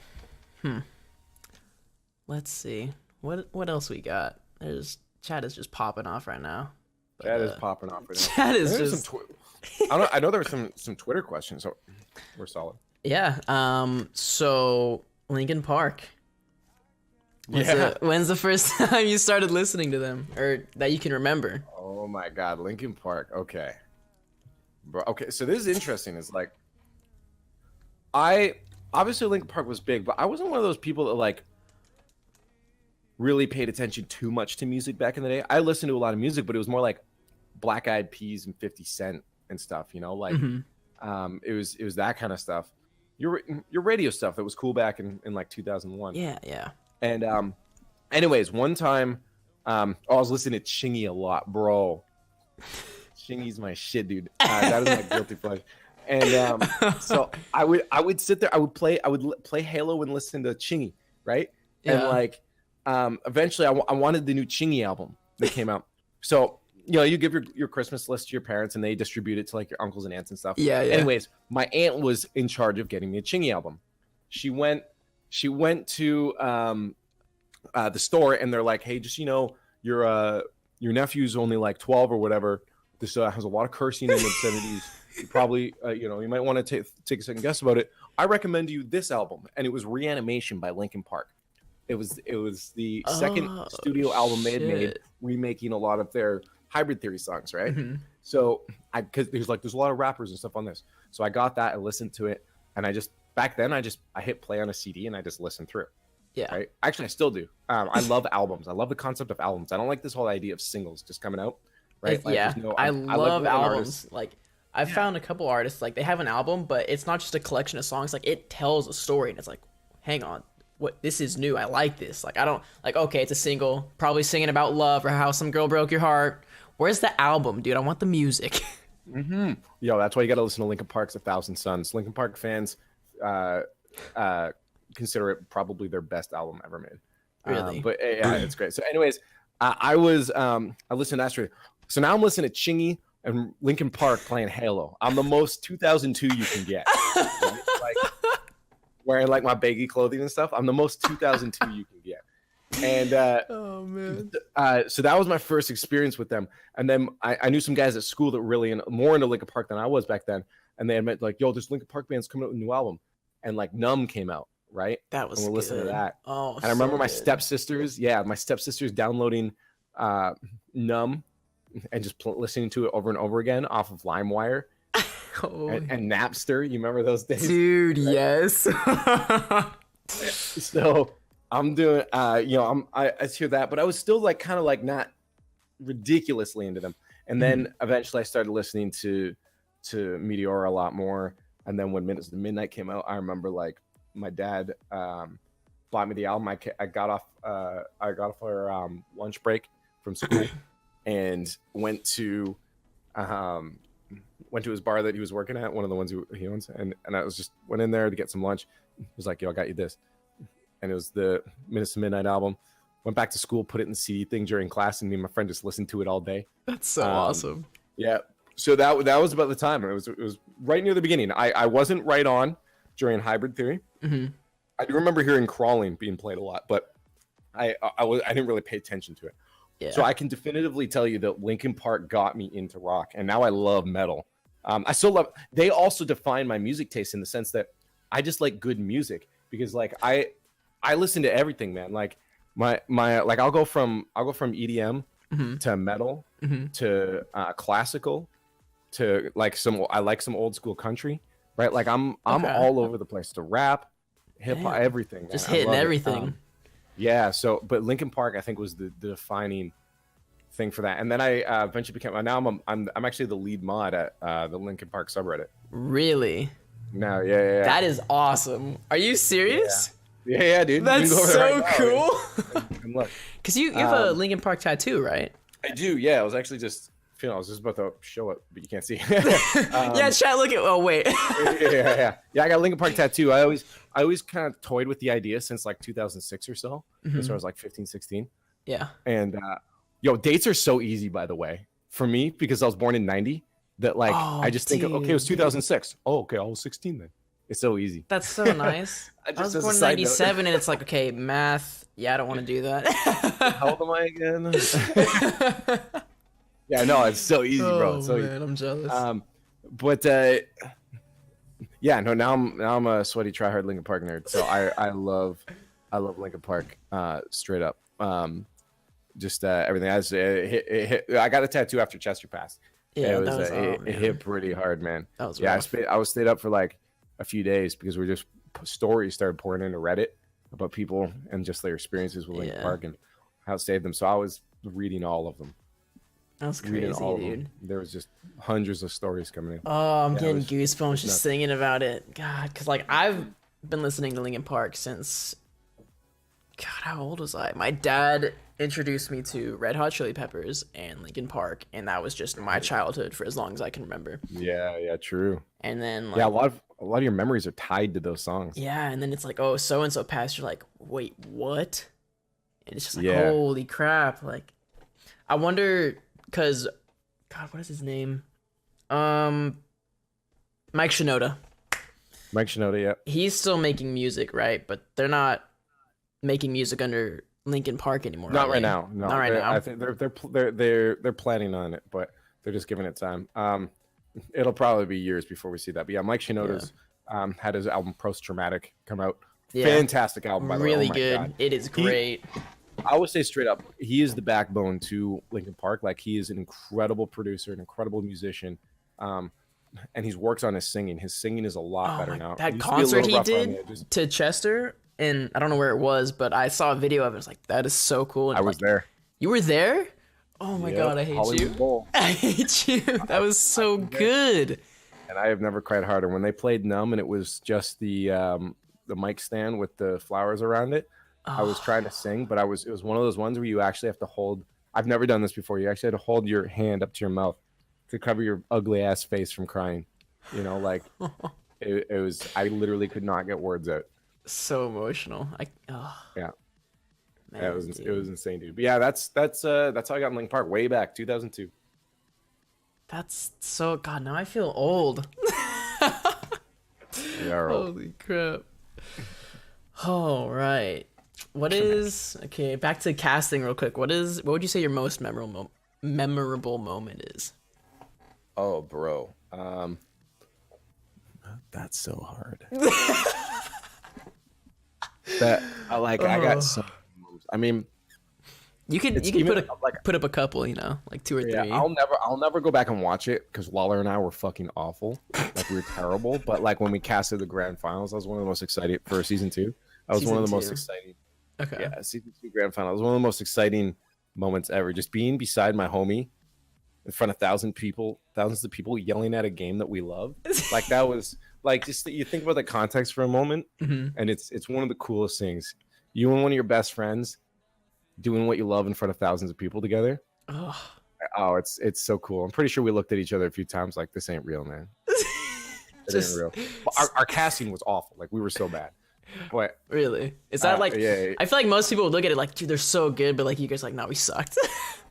let's see. What else we got? Chat is just popping off right now. But, chat is popping off right now. Chat is just. I know there were some Twitter questions, so we're solid. Yeah. So Linkin Park. When's the first time you started listening to them, or that you can remember? Oh my God, Linkin Park. Okay, bro. Okay, so this is interesting. It's like, obviously Linkin Park was big, but I wasn't one of those people that like really paid attention too much to music back in the day. I listened to a lot of music, but it was more like Black Eyed Peas and 50 Cent and stuff, you know, like it was that kind of stuff. Your radio stuff that was cool back in like 2001. Yeah. And anyways, one time I was listening to Chingy a lot, bro. Chingy's my shit, dude. That is my guilty pleasure. And so I would sit there, I would play Halo and listen to Chingy, right? And like eventually I wanted the new Chingy album that came out. So, you know, you give your Christmas list to your parents and they distribute it to like your uncles and aunts and stuff. Yeah. Anyways, my aunt was in charge of getting me a Chingy album. She went to the store and they're like, hey, just, you know, your nephew's only like 12 or whatever. This has a lot of cursing in the obscenities. You probably, you might want to take a second guess about it. I recommend you this album. And it was Reanimation by Linkin Park. It was the second studio album they had made, remaking a lot of their Hybrid Theory songs, right? So because there's a lot of rappers and stuff on this. So I got that and listened to it. And back then I hit play on a CD and I just listened through. Yeah. Right? Actually, I still do. I love albums. I love the concept of albums. I don't like this whole idea of singles just coming out. Right? Like, I love albums. Like I've found a couple artists, like they have an album, but it's not just a collection of songs. Like it tells a story and it's like, hang on, what this is new. I like this. Like I don't like okay, it's a single, probably singing about love or how some girl broke your heart. Where's the album, dude? I want the music. Yo, that's why you got to listen to Linkin Park's A Thousand Suns. Linkin Park fans consider it probably their best album ever made. Really? But yeah, it's great. So anyways, I listened to Astro. So now I'm listening to Chingy and Linkin Park playing Halo. I'm the most 2002 you can get. Right? Like wearing like my baggy clothing and stuff. I'm the most 2002 you can get. And Oh man. so that was my first experience with them. And then I knew some guys at school that were really more into Linkin Park than I was back then. And they had meant like, yo, this Linkin Park band's coming out with a new album. And like Numb came out, right? That was and we're listening to that. Oh, and I remember so my good. stepsisters, my stepsisters downloading Numb and just listening to it over and over again off of LimeWire Oh, and Napster. You remember those days? dude, yes. So I'm doing, I hear that, but I was still like kind of like not ridiculously into them. And then eventually I started listening to Meteora a lot more. And then when Minutes to Midnight came out, I remember like my dad bought me the album. I got off our lunch break from school and went to his bar that he was working at, one of the ones he owns, and I went in there to get some lunch. He was like, yo, I got you this. And it was the Minutes to Midnight album. Went back to school, put it in the CD thing during class, and me and my friend just listened to it all day. That's so awesome. Yeah. So that was about the time. It was right near the beginning. I wasn't right on during Hybrid Theory. Mm-hmm. I do remember hearing Crawling being played a lot, but I didn't really pay attention to it. Yeah. So I can definitively tell you that Linkin Park got me into rock, and now I love metal. I still love. They also define my music taste in the sense that I just like good music because like I listen to everything, man. Like my like I'll go from EDM to metal to classical to like I like some old school country, right? Like I'm all over the place to rap, hip hop, everything. Man. Just I hitting love it. everything. Yeah. So, but Linkin Park I think was the defining thing for that. And then I eventually became. Now I'm actually the lead mod at the Linkin Park subreddit. Really? No, yeah. That is awesome. Are you serious? Yeah, dude. That's You can go so there right now, cool. and look. Because you have a Linkin Park tattoo, right? I do. Yeah, I was actually just. I was just about to show it, but you can't see. Yeah, chat. Look at. Oh wait. yeah. I got a Linkin Park tattoo. I always kind of toyed with the idea since like 2006 or so. So I was like 15, 16. Yeah. And dates are so easy, by the way, for me because I was born in 90. That like I just think, okay, it was 2006. Oh, okay, I was 16 then. It's so easy. That's so nice. I was born in 97, and it's like, okay, math. Yeah, I don't want to do that. How old am I again? Yeah, no, it's so easy, bro. It's so man, I'm jealous. Now I'm a sweaty tryhard Linkin Park nerd. So I love Linkin Park straight up. Just everything. I got a tattoo after Chester passed. Yeah, it hit pretty hard, man. That was rough. I was stayed up for like a few days because we just stories started pouring into Reddit about people and just their experiences with Linkin Park and how it saved them. So I was reading all of them. That's crazy, dude. There was just hundreds of stories coming in. Oh, I'm getting goosebumps just thinking about it. God, because like I've been listening to Linkin Park since. God, how old was I? My dad introduced me to Red Hot Chili Peppers and Linkin Park, and that was just my childhood for as long as I can remember. Yeah, true. And then like, a lot of your memories are tied to those songs. Yeah, and then it's like, oh, so and so passed. You're like, wait, what? And it's just like, holy crap! Like, I wonder. Because, God, what is his name? Mike Shinoda. Mike Shinoda, yeah. He's still making music, right? But they're not making music under Linkin Park anymore. Not right now. No, not right now. I think they're planning on it, but they're just giving it time. It'll probably be years before we see that. But yeah, Mike Shinoda's had his album Post Traumatic come out. Yeah. Fantastic album, by the way. Really oh good. God. It is great. I would say straight up, he is the backbone to Linkin Park. Like he is an incredible producer, an incredible musician, and he works on his singing. His singing is a lot better now. That concert he did to Chester, and I don't know where it was, but I saw a video of it. I was like, that is so cool. And I was there. You were there? Oh my God, I hate Hollywood you. Bowl. I hate you. That was so good. And I have never cried harder when they played Numb, and it was just the mic stand with the flowers around it. I was trying to sing, but it was one of those ones where you actually have to hold. I've never done this before. You actually had to hold your hand up to your mouth to cover your ugly ass face from crying. You know, like it was. I literally could not get words out. So emotional. Yeah. Man, Yeah, it was insane, dude. But yeah, that's how I got in Linkin Park way back 2002. That's so God. Now I feel old. Yeah, Holy crap. All right. What is okay? Back to casting real quick. What would you say your most memorable moment is? Oh, bro. That's so hard. I got so. I mean, you can put up a couple, you know, like 2 or 3. I'll never go back and watch it because Lawler and I were fucking awful. Like we were terrible. But like when we casted the grand finals, I was one of the most excited for season 2. I was one of the most exciting. Okay. Yeah, season 2 grand final. It was one of the most exciting moments ever. Just being beside my homie in front of thousands of people yelling at a game that we love. Like that was like just you think about the context for a moment, and it's one of the coolest things. You and one of your best friends doing what you love in front of thousands of people together. Oh, it's so cool. I'm pretty sure we looked at each other a few times like this ain't real, man. It ain't real. Our casting was awful. Like we were so bad. But really, is that like? Yeah. I feel like most people would look at it like, dude, they're so good, but like you guys like, no, we sucked.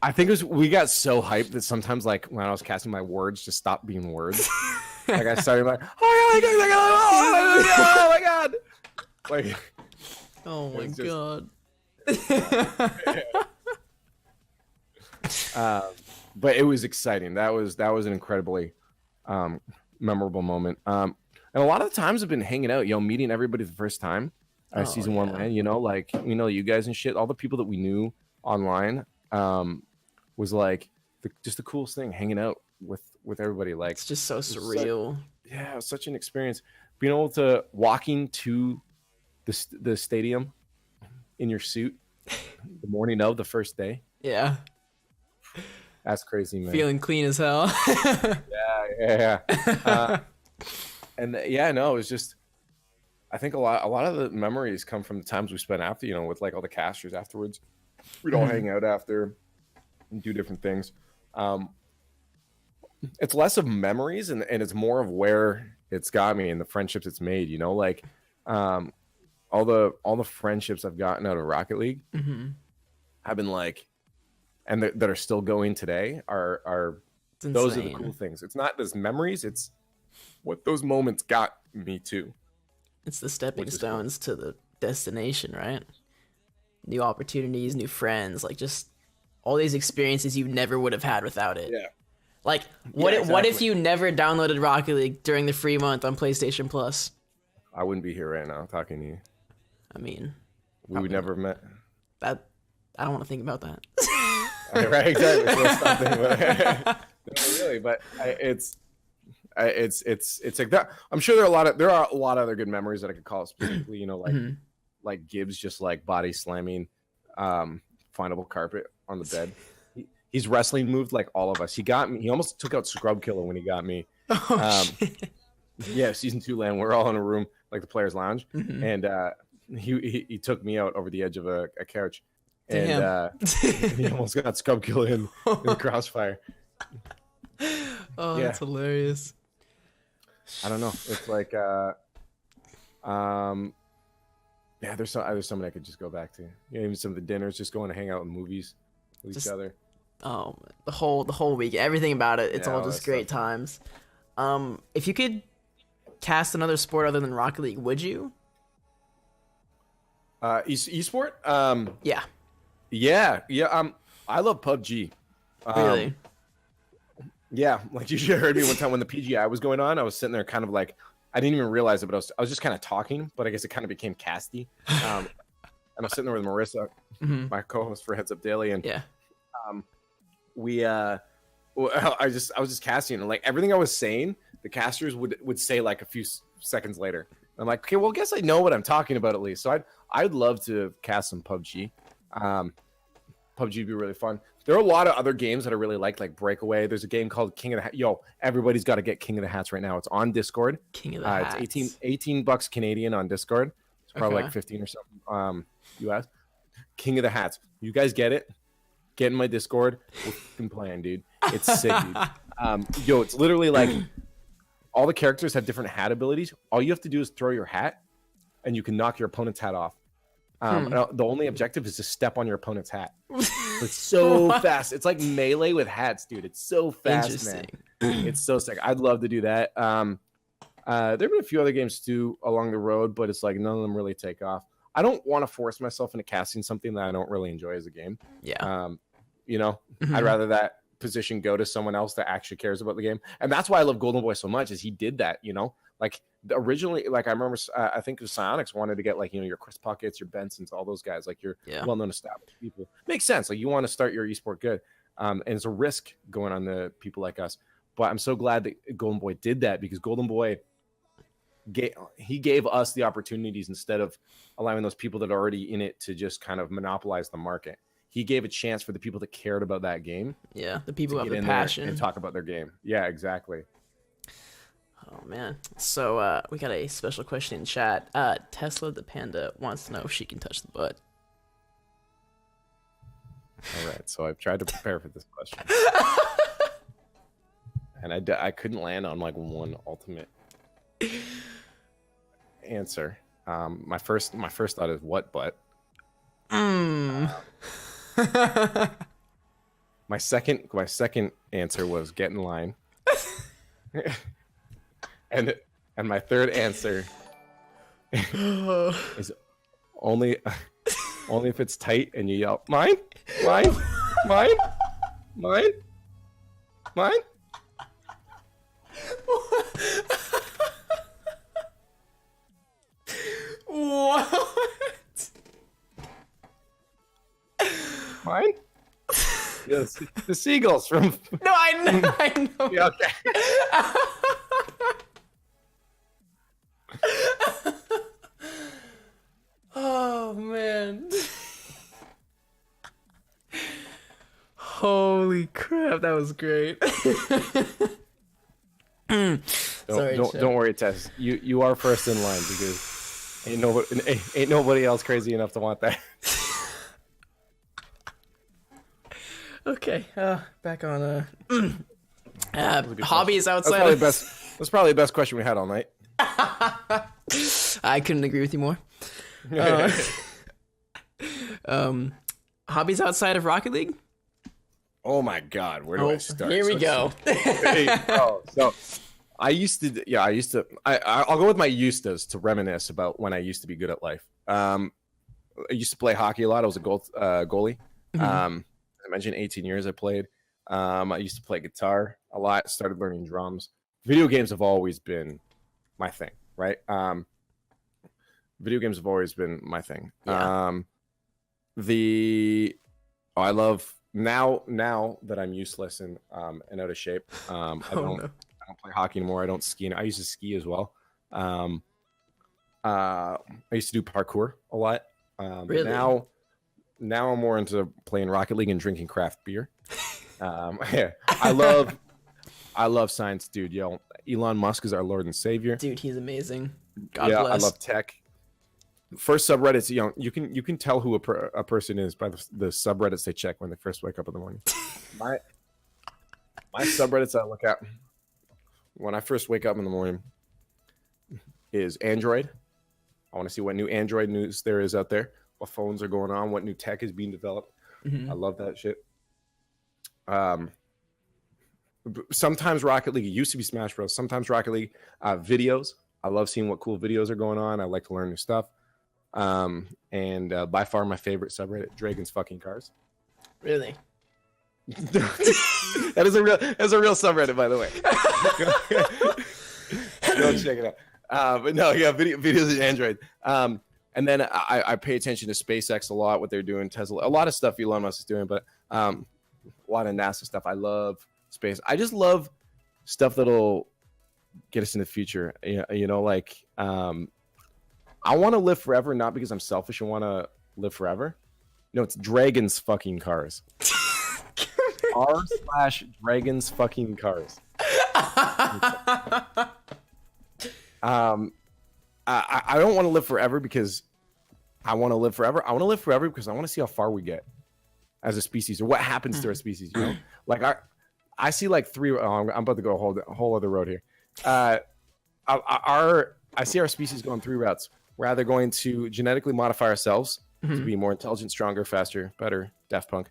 I think we got so hyped that sometimes like when I was casting, my words just stopped being words. Like I started like, oh my god, like, oh my god. But it was exciting. That was an incredibly memorable moment. And a lot of the times I've been hanging out, meeting everybody the first time season 1 land, like you guys and shit. All the people that we knew online was like just the coolest thing, hanging out with everybody. Like it's just so surreal. It was such an experience. Being able to walking to the stadium in your suit the morning of the first day. Yeah. That's crazy, man. Feeling clean as hell. Yeah. It was just, I think a lot of the memories come from the times we spent after, with like all the casters afterwards. We'd all hang out after and do different things. It's less of memories and it's more of where it's got me and the friendships it's made, like all the friendships I've gotten out of Rocket League have been like, and that are still going today are those are the cool things. It's not those memories, it's what those moments got me to. It's the stepping stones to the destination, right? New opportunities, new friends, like just all these experiences you never would have had without it. Yeah. Like what if you never downloaded Rocket League during the free month on PlayStation Plus? I wouldn't be here right now talking to you. I mean, we would never have met. That I don't want to think about that. Right, exactly. So let's stop thinking about it. No, really, but it's like that. I'm sure there are a lot of other good memories that I could call specifically. Like Gibbs just like body slamming, findable carpet on the bed. He's wrestling moved like all of us. He got me. He almost took out Scrub Killer when he got me. Shit. Yeah, season 2 land. We're all in a room like the players' lounge, and he took me out over the edge of a couch. And he almost got Scrub Killer in the crossfire. Oh, that's hilarious. I don't know. It's like, there's so many I could just go back to. Even some of the dinners, just going to hang out in movies with each other. Oh, the whole week, everything about it. It's all just great times. If you could cast another sport other than Rocket League, would you? Esport? Yeah. I love PUBG. Really? Yeah, like you should have heard me one time when the PGI was going on. I was sitting there kind of like, I didn't even realize it, but I was just kind of talking, but I guess it kind of became casty. And I was sitting there with Marissa, my co-host for Heads Up Daily, and I was just casting, and like everything I was saying, the casters would say like a few seconds later. I'm like, okay, well, I guess I know what I'm talking about at least. So I'd love to cast some PUBG. PUBG would be really fun. There are a lot of other games that I really like Breakaway. There's a game called King of the Hats. Yo, everybody's got to get King of the Hats right now. It's on Discord. King of the Hats. It's $18 Canadian on Discord. probably Okay. like 15 or something US. King of the hats. You guys get it? Get in my Discord. We're fucking playing, dude. It's sick, dude. Yo, it's literally like all the characters have different hat abilities. All you have to do is throw your hat, and you can knock your opponent's hat off. And the only objective is to step on your opponent's hat. It's so fast. It's like melee with hats, dude. It's so fast, man. It's so sick. I'd love to do that. There have been a few other games too along the road, but it's like none of them really take off. I don't want to force myself into casting something that I don't really enjoy as a game. Yeah. You know, I'd rather that position go to someone else that actually cares about the game. And that's why I love Golden Boy so much, is he did that, you know? Like originally, like I remember, I think Psionics wanted to get like, you know, your Chris Puckets, your Bensons, all those guys, like your well-known established people. Makes sense. Like you want to start your esport good. And it's a risk going on to people like us. But I'm so glad that Golden Boy did that, because Golden Boy, he gave us the opportunities instead of allowing those people that are already in it to just kind of monopolize the market. He gave a chance for the people that cared about that game. Yeah, the people who have the in passion and talk about their game. Yeah, exactly. Oh man. So we got a special question in chat. Tesla the Panda wants to know if she can touch the butt. All right, so I've tried to prepare for this question, and I couldn't land on like one ultimate answer. My first thought is what butt. My second answer was get in line. and my third answer is only if it's tight and you yell mine. What? Mine? Yes, the seagulls from. No, I know. Yeah, okay. Oh man. Holy crap, that was great. Don't worry, Tess. You are first in line, because ain't nobody else crazy enough to want that. Okay, back on hobbies outside. That's probably the best question we had all night. I couldn't agree with you more. Hobbies outside of Rocket League? Oh my God, where do I start? Here we go. So I'll go with my used to reminisce about when I used to be good at life. I used to play hockey a lot. I was a goalie. I mentioned 18 years I played. I used to play guitar a lot, started learning drums. Video games have always been my thing, right? Video games have always been my thing. Yeah. I love now that I'm useless and out of shape. I don't play hockey anymore. I don't ski. I used to ski as well. I used to do parkour a lot. Really? Now I'm more into playing Rocket League and drinking craft beer. I love science, dude. Yo, Elon Musk is our Lord and Savior. Dude, he's amazing. God bless. I love tech. First subreddits, you can tell who a person is by the subreddits they check when they first wake up in the morning. my subreddits I look at when I first wake up in the morning is Android. I want to see what new Android news there is out there, what phones are going on, what new tech is being developed. I love that shit. Sometimes Rocket League, it used to be Smash Bros. Sometimes Rocket League videos. I love seeing what cool videos are going on. I like to learn new stuff. And by far my favorite subreddit, Dragon's Fucking Cars. Really? That's a real subreddit, by the way. Go check it out. But no, yeah, videos of Android. And then I pay attention to SpaceX a lot, what they're doing, Tesla, a lot of stuff Elon Musk is doing, but a lot of NASA stuff. I love space. I just love stuff that'll get us in the future. You know, like I want to live forever, not because I'm selfish and want to live forever. No, it's Dragon's Fucking Cars. r/Dragon's Fucking Cars. I don't want to live forever because I want to live forever. I want to live forever because I want to see how far we get as a species, or what happens to our species. You know, like I see like I'm about to go a whole other road here. I see our species going 3 routes. We're either going to genetically modify ourselves to be more intelligent, stronger, faster, better, Daft Punk.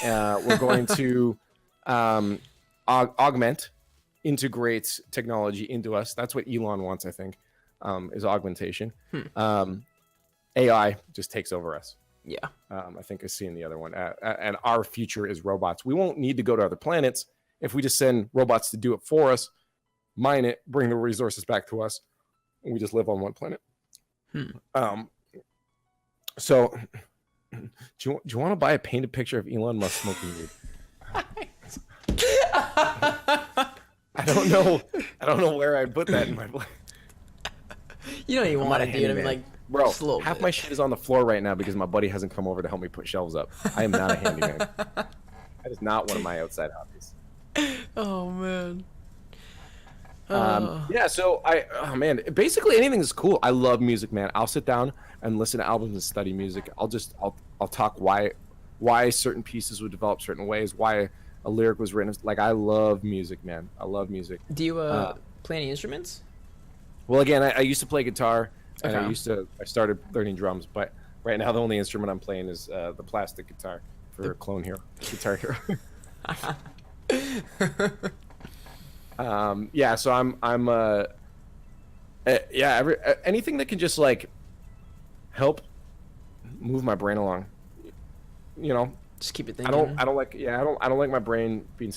We're going to augment, integrate technology into us. That's what Elon wants, I think, is augmentation. AI just takes over us. Yeah. I think I see in the other one. And our future is robots. We won't need to go to other planets if we just send robots to do it for us, mine it, bring the resources back to us, and we just live on one planet. So do you want to buy a painted picture of Elon Musk smoking weed? I don't know where I'd put that in my You don't even want to do it. I mean, like, bro, half my shit is on the floor right now because my buddy hasn't come over to help me put shelves up. I am not a handyman. That is not one of my outside hobbies. Oh man. Yeah, so man, basically anything is cool. I love music, man. I'll sit down and listen to albums and study music. I'll talk why certain pieces would develop certain ways, why a lyric was written. Like, I love music, man. I love music. Do you play any instruments? Well, again, I used to play guitar, and Okay. I started learning drums, but right now the only instrument I'm playing is the plastic guitar for Clone Hero, Guitar Hero. Yeah, so anything that can just like help move my brain along, you know. Just keep it thinking. I don't like my brain being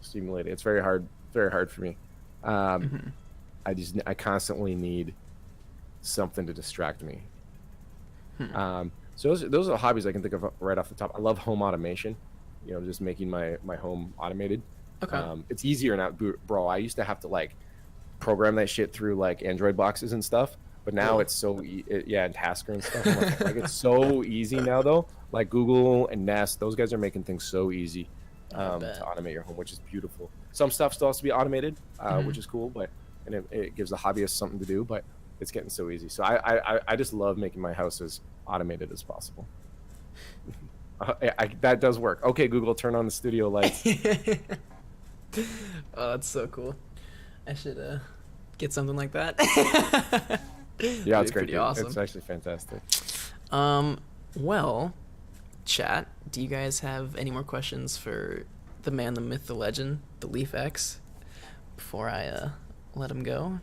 stimulated. It's very hard for me. I constantly need something to distract me. So those are the hobbies I can think of right off the top. I love home automation, you know, just making my home automated. Okay. It's easier now, bro. I used to have to like program that shit through like Android boxes and stuff, but now it's so and Tasker and stuff. Like it's so easy now though. Like Google and Nest, those guys are making things so easy to automate your home, which is beautiful. Some stuff still has to be automated, which is cool, but it gives the hobbyist something to do. But it's getting so easy. So I just love making my house as automated as possible. That does work. Okay, Google, turn on the studio lights. Oh, that's so cool. I should get something like that. Yeah, it's great. Pretty awesome. It's actually fantastic. Well, chat, do you guys have any more questions for the man, the myth, the legend, the Liefx, before I let him go?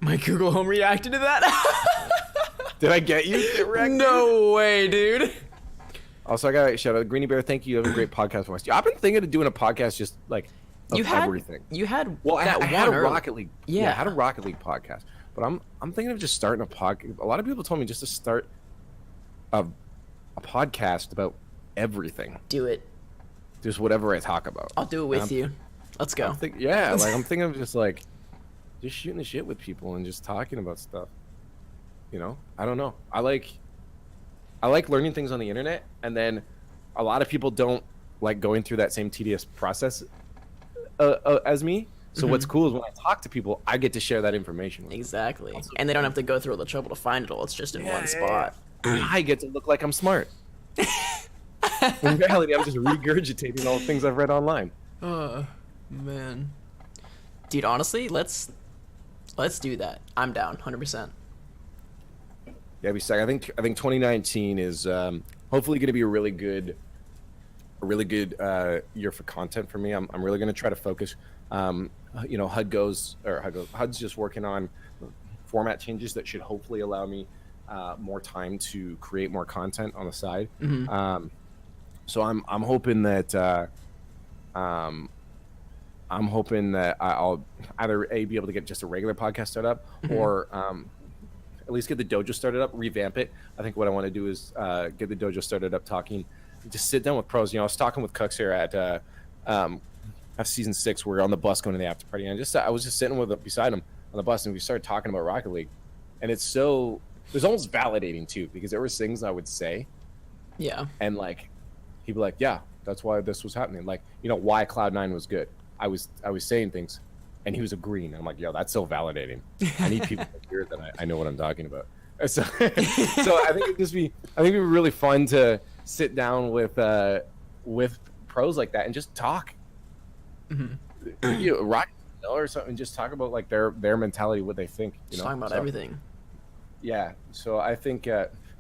My Google Home reacted to that. Did I get you? No way, dude. Also, I got a shout out, Greeny Bear. Thank you. You have a great podcast voice. I've been thinking of doing a podcast just like of everything. You had I had a early. Rocket League. Yeah, I had a Rocket League podcast. But I'm thinking of just starting a podcast. A lot of people told me just to start a podcast about everything. Do it. Just whatever I talk about. I'll do it with you. Let's go. I'm thinking of just shooting the shit with people and just talking about stuff. You know, I don't know. I like learning things on the internet, and then a lot of people don't like going through that same tedious process as me. So what's cool is when I talk to people, I get to share that information with them. Exactly. And they don't have to go through all the trouble to find it all. It's just in one spot. I get to look like I'm smart. In reality, I'm just regurgitating all the things I've read online. Oh, man. Dude, honestly, let's do that. I'm down, 100%. Yeah, be sick. I think 2019 is hopefully going to be a really good year for content for me. I'm really going to try to focus. You know, HUD's just working on format changes that should hopefully allow me more time to create more content on the side. So I'm hoping that I'll either be able to get just a regular podcast set up, or at least get the dojo started up, revamp it. I think what I want to do is get the dojo started up, just sit down with pros. You know, I was talking with Cooks here at season 6. We're on the bus going to the after party, and I was just sitting beside him on the bus, and we started talking about Rocket League, and it was almost validating too, because there were things I would say, and like he'd be like, yeah, that's why this was happening. Like, you know, why Cloud9 was good. I was saying things, and he was agreeing. I'm like, yo, that's so validating. I need people to hear that I know what I'm talking about. So, so I think it'd be really fun to sit down with pros like that and just talk. Rock or something, just talk about like their mentality, what they think. Just talking about everything. Yeah, so I think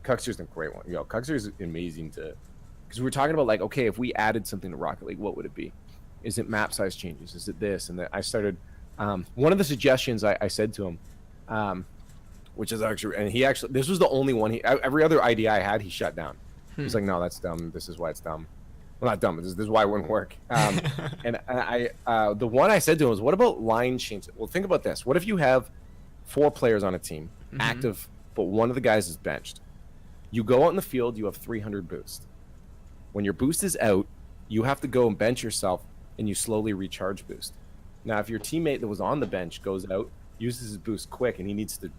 Cuxter's a great one. Cuxter's amazing because we're talking about like, okay, if we added something to Rocket League, what would it be? Is it map size changes? Is it this? And then I started. One of the suggestions I said to him, which is actually, and this was the only one. Every other idea I had, he shut down. He's like, no, that's dumb. This is why it's dumb. Well, not dumb. This is why it wouldn't work. And the one I said to him was, what about line changes? Well, think about this. What if you have 4 players on a team, active, but one of the guys is benched? You go out in the field, you have 300 boost. When your boost is out, you have to go and bench yourself, and you slowly recharge boost. Now, if your teammate that was on the bench goes out, uses his boost quick, and he needs to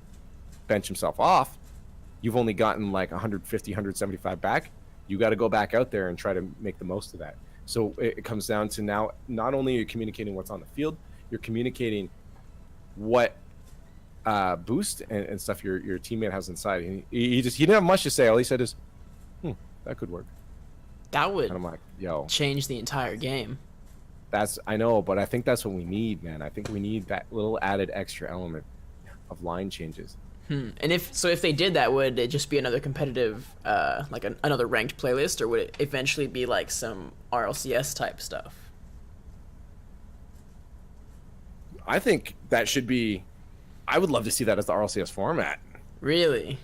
bench himself off, you've only gotten like 150, 175 back. You got to go back out there and try to make the most of that. So it comes down to now, not only are you communicating what's on the field, you're communicating what boost and stuff your teammate has inside. And he didn't have much to say. All he said is, that could work. That would and I'm like, yo, change the entire game. I know, but I think that's what we need, man. I think we need that little added extra element of line changes. And if they did that, would it just be another competitive, like another ranked playlist, or would it eventually be like some RLCS type stuff? I think that should be. I would love to see that as the RLCS format. Really?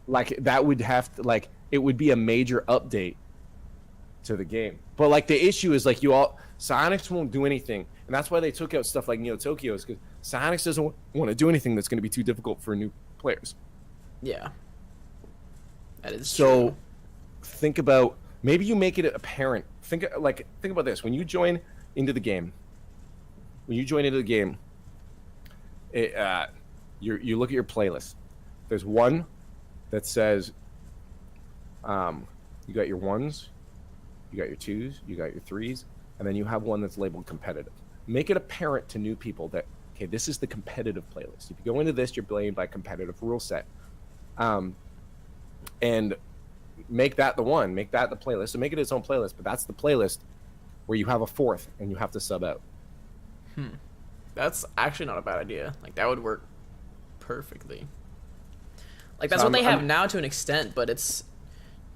Like that would have to like it would be a major update to the game. But like the issue is like Psyonix won't do anything, and that's why they took out stuff like Neo Tokyo, is because Psyonix doesn't want to do anything that's going to be too difficult for new players. Yeah, that is so true. Think about, maybe you make it apparent. Think about this. When you join into the game, you look at your playlist. There's one that says you got your ones, you got your twos, you got your threes, and then you have one that's labeled competitive. Make it apparent to new people that, okay, this is the competitive playlist. If you go into this, you're playing by competitive rule set. And make that the one, make that the playlist. So make it its own playlist, but that's the playlist where you have a fourth and you have to sub out. That's actually not a bad idea. Like that would work perfectly. Like that's So what they have now to an extent, but it's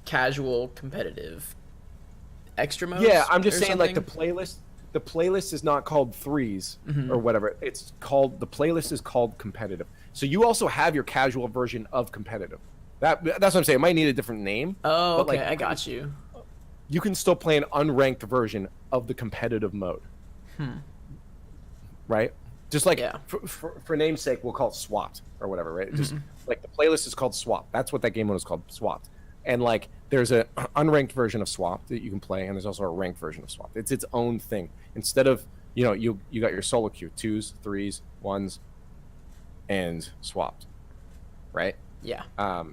casual, competitive, extra modes. Yeah, I'm just or saying like something. the playlist is not called threes or whatever. It's called, the playlist is called competitive. So you also have your casual version of competitive. That's what I'm saying. It might need a different name. Oh, okay, like, I got you. You can still play an unranked version of the competitive mode. Right? Just like for namesake, we'll call it swapped or whatever, right? Just like the playlist is called swapped. That's what that game mode is called, swapped. And like there's an unranked version of swapped that you can play, and there's also a ranked version of swapped. It's its own thing. Instead of, you got your solo queue, twos, threes, ones, and swapped, right? Yeah. I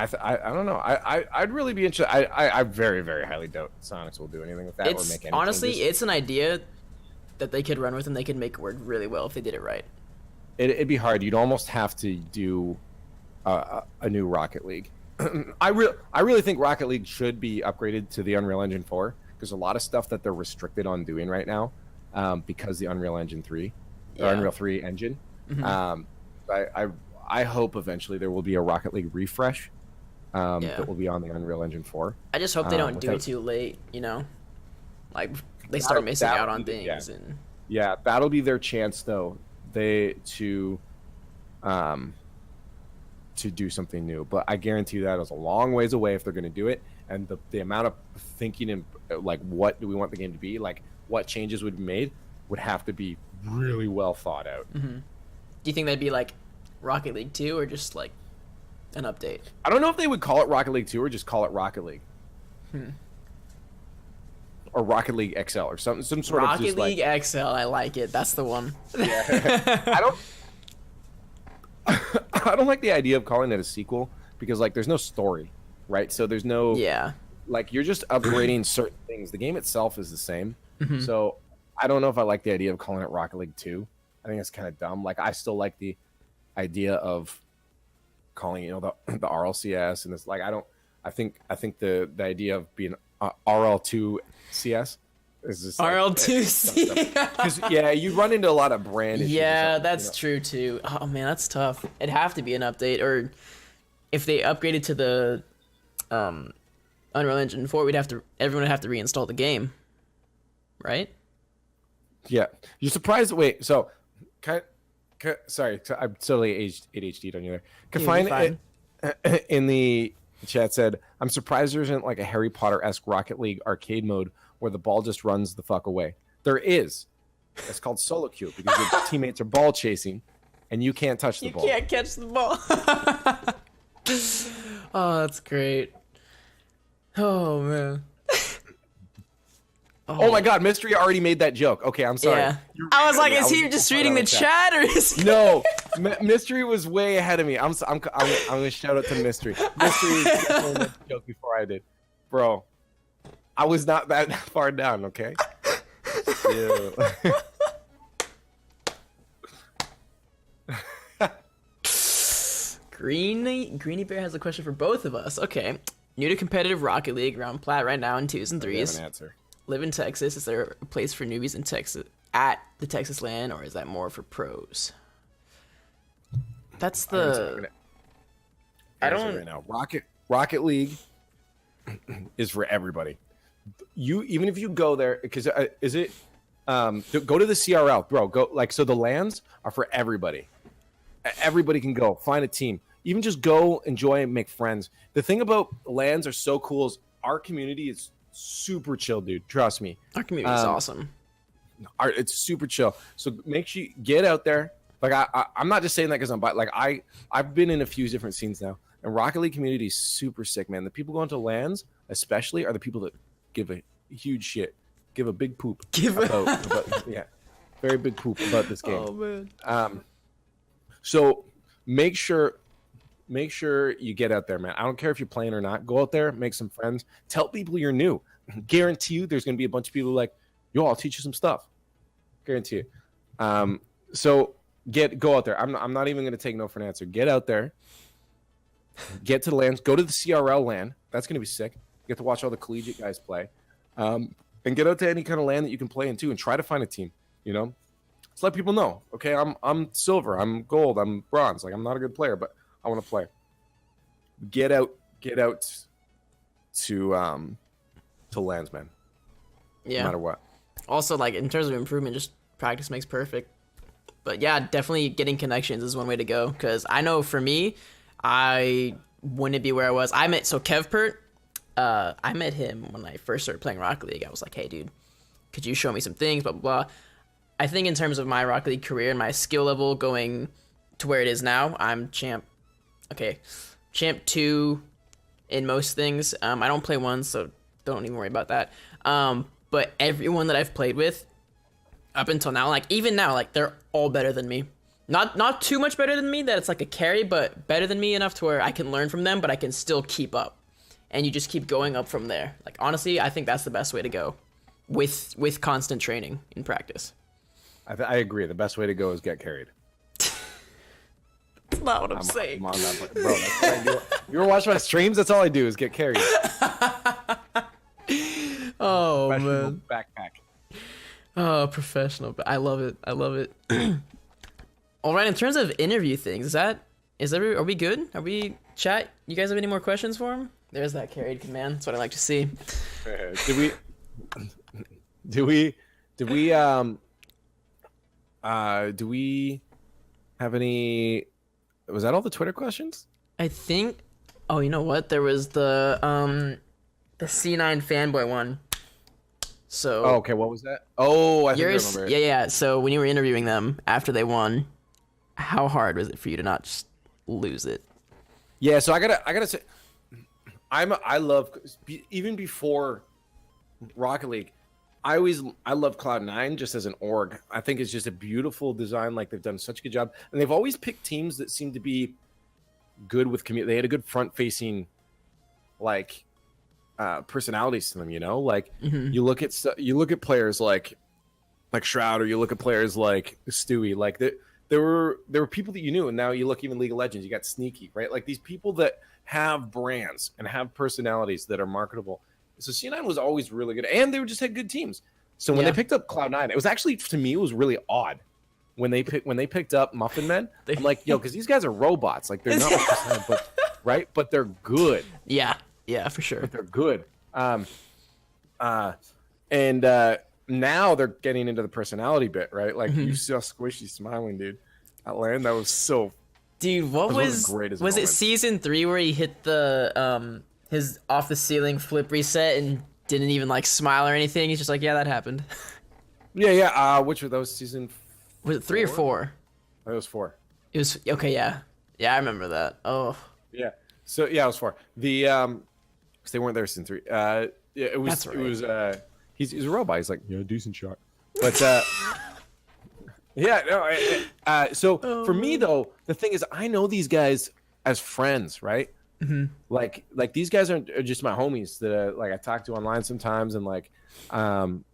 don't know. I'd really be interested. I very, very highly doubt Sonics will do anything with that or make any honestly, changes. it's an idea that they could run with, and they could make it work really well if they did it right. It'd be hard. You'd almost have to do a new Rocket League. I really think Rocket League should be upgraded to the Unreal Engine 4, because a lot of stuff that they're restricted on doing right now, because the Unreal Engine 3 or Unreal 3 engine. I hope eventually there will be a Rocket League refresh that will be on the Unreal Engine 4. I just hope they don't do it too late, like they start missing out on things. Yeah, that'll be their chance though. To do something new, but I guarantee that is a long ways away if they're going to do it. And the amount of thinking and like, what do we want the game to be, like what changes would be made, would have to be really well thought out. Do you think that'd be like Rocket League 2 or just like an update? I don't know if they would call it Rocket League 2 or just call it Rocket League. Or Rocket League XL or some sort of Rocket League XL. I like it. That's the one. Yeah. I don't like the idea of calling it a sequel, because like there's no story, right? So there's no like, you're just upgrading certain things. The game itself is the same. So I don't know if I like the idea of calling it Rocket League 2. I think it's kind of dumb. Like I still like the idea of calling the RLCS and it's like I think the idea of being RL2 CS is just RL2C. Because you run into a lot of brand issues. Yeah, that's true too. Oh man, that's tough. It'd have to be an update, or if they upgraded to the Unreal Engine 4, everyone would have to reinstall the game, right? Yeah, you're surprised. Wait, so sorry, I'm totally ADHD'd on you there. Confine in the chat said, I'm surprised there isn't like a Harry Potter-esque Rocket League arcade mode where the ball just runs the fuck away. There is. It's called solo queue because your teammates are ball chasing and you can't touch the ball. You can't catch the ball. Oh, that's great. Oh man. Oh my God, Mystery already made that joke. Okay, I'm sorry. Yeah. I was like, is he just reading the chat or is he... No, Mystery was way ahead of me. I'm gonna shout out to Mystery. Mystery made that joke before I did, bro. I was not that far down. Okay. Yeah. Greeny Bear has a question for both of us. Okay. New to competitive Rocket League, around plat right now in 2s and 3s. I have an answer. Live in Texas. Is there a place for newbies in Texas at the Texas LAN, or is that more for pros? That's the. I don't. Right now, Rocket League is for everybody. Even if you go there, because is it? Go to the CRL, bro. Go so the LANs are for everybody. Everybody can go find a team. Even just go enjoy and make friends. The thing about LANs are so cool is our community is super chill, dude. Trust me. Our community is awesome. It's super chill. So make sure you get out there. Like I'm not just saying that because I'm like I've been in a few different scenes now, and Rocket League community is super sick, man. The people going to LANs, especially, are the people that give a huge shit, give a big poop about very big poop about this game. Oh man. So make sure you get out there, man. I don't care if you're playing or not. Go out there, make some friends. Tell people you're new. Guarantee you there's going to be a bunch of people like, yo, I'll teach you some stuff. Guarantee you. So go out there. I'm not even going to take no for an answer. Get out there. Get to the LANs. Go to the CRL LAN. That's going to be sick. You get to watch all the collegiate guys play. And get out to any kind of LAN that you can play in too and try to find a team, Just let people know, okay, I'm silver, I'm gold, I'm bronze. Like, I'm not a good player, but I want to play. Get out to LANs, man. Yeah. No matter what. Also, like, in terms of improvement, just practice makes perfect. But yeah, definitely getting connections is one way to go. Because I know for me, I wouldn't be where I was. So Kevpert, I met him when I first started playing Rocket League. I was like, hey, dude, could you show me some things, blah, blah, blah. I think in terms of my Rocket League career and my skill level going to where it is now, I'm champ 2 in most things. I don't play 1, so don't even worry about that. But everyone that I've played with up until now, like even now, like they're all better than me. Not too much better than me that it's like a carry, but better than me enough to where I can learn from them, but I can still keep up. And you just keep going up from there. Like honestly, I think that's the best way to go with constant training in practice. I agree. The best way to go is get carried. That's not what I'm saying. I'm on that, bro. That's what I do. You ever watch my streams? That's all I do is get carried. Oh man, backpack. Oh, professional. But I love it. All right. In terms of interview things, are we good? Are we chat? You guys have any more questions for him? There's that carried command. That's what I like to see. Do we have any? Was that all the Twitter questions? I think. Oh, you know what? There was the C9 fanboy one. So. Oh, okay. What was that? Oh, I think I remember. Yeah. So when you were interviewing them after they won, how hard was it for you to not just lose it? Yeah. So I gotta say, I love, even before Rocket League, I love Cloud9 just as an org. I think it's just a beautiful design. Like they've done such a good job, and they've always picked teams that seem to be good with community. They had a good front-facing, like, personalities to them. Like you look at players like like Shroud, or you look at players like Stewie, like there were people that you knew, and now you look even League of Legends, you got Sneaky, right? Like these people that have brands and have personalities that are marketable. So C9 was always really good, and they just had good teams. So when they picked up Cloud9, it was actually, to me, it was really odd when they picked up Muffin Men. I'm like, yo, because these guys are robots. Like they're not, but right, but they're good. Yeah, for sure. But they're good. And now they're getting into the personality bit, right? Like you saw Squishy smiling, dude. At LAN, that was so. Dude, what was it season 3 where he hit the his off the ceiling flip reset and didn't even like smile or anything? He's just like, yeah, that happened. Yeah. Which were those season? Was it 3 or 4? It was 4. It was okay. Yeah, I remember that. Oh. Yeah. So yeah, it was 4. The because they weren't there season 3. Yeah, it was. That's right. It was. He's a robot. He's like, yeah, decent shot. But yeah, no. So for me though, the thing is, I know these guys as friends, right? Mm-hmm. Like these guys are just my homies that like I talk to online sometimes, and like, and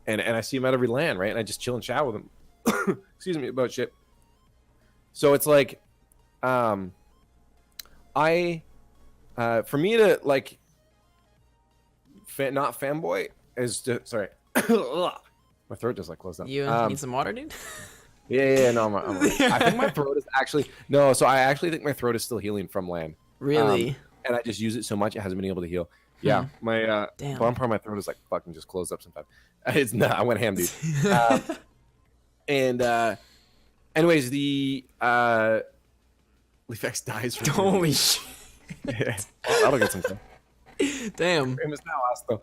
I see them at every LAN, right? And I just chill and chat with them. Excuse me about shit. So it's like, for me to like, not fanboy is just sorry. My throat just like closed up. You need some water, dude? Yeah, no, I think my throat is actually no. So I actually think my throat is still healing from LAN. Really? And I just use it so much it hasn't been able to heal. Yeah, my bottom part of my throat is like fucking just closed up sometimes. It's not. I went ham, dude. And anyways, the Liefx dies from holy shit. Yeah. Well, that'll get some fun. Damn. Famous now, Austo.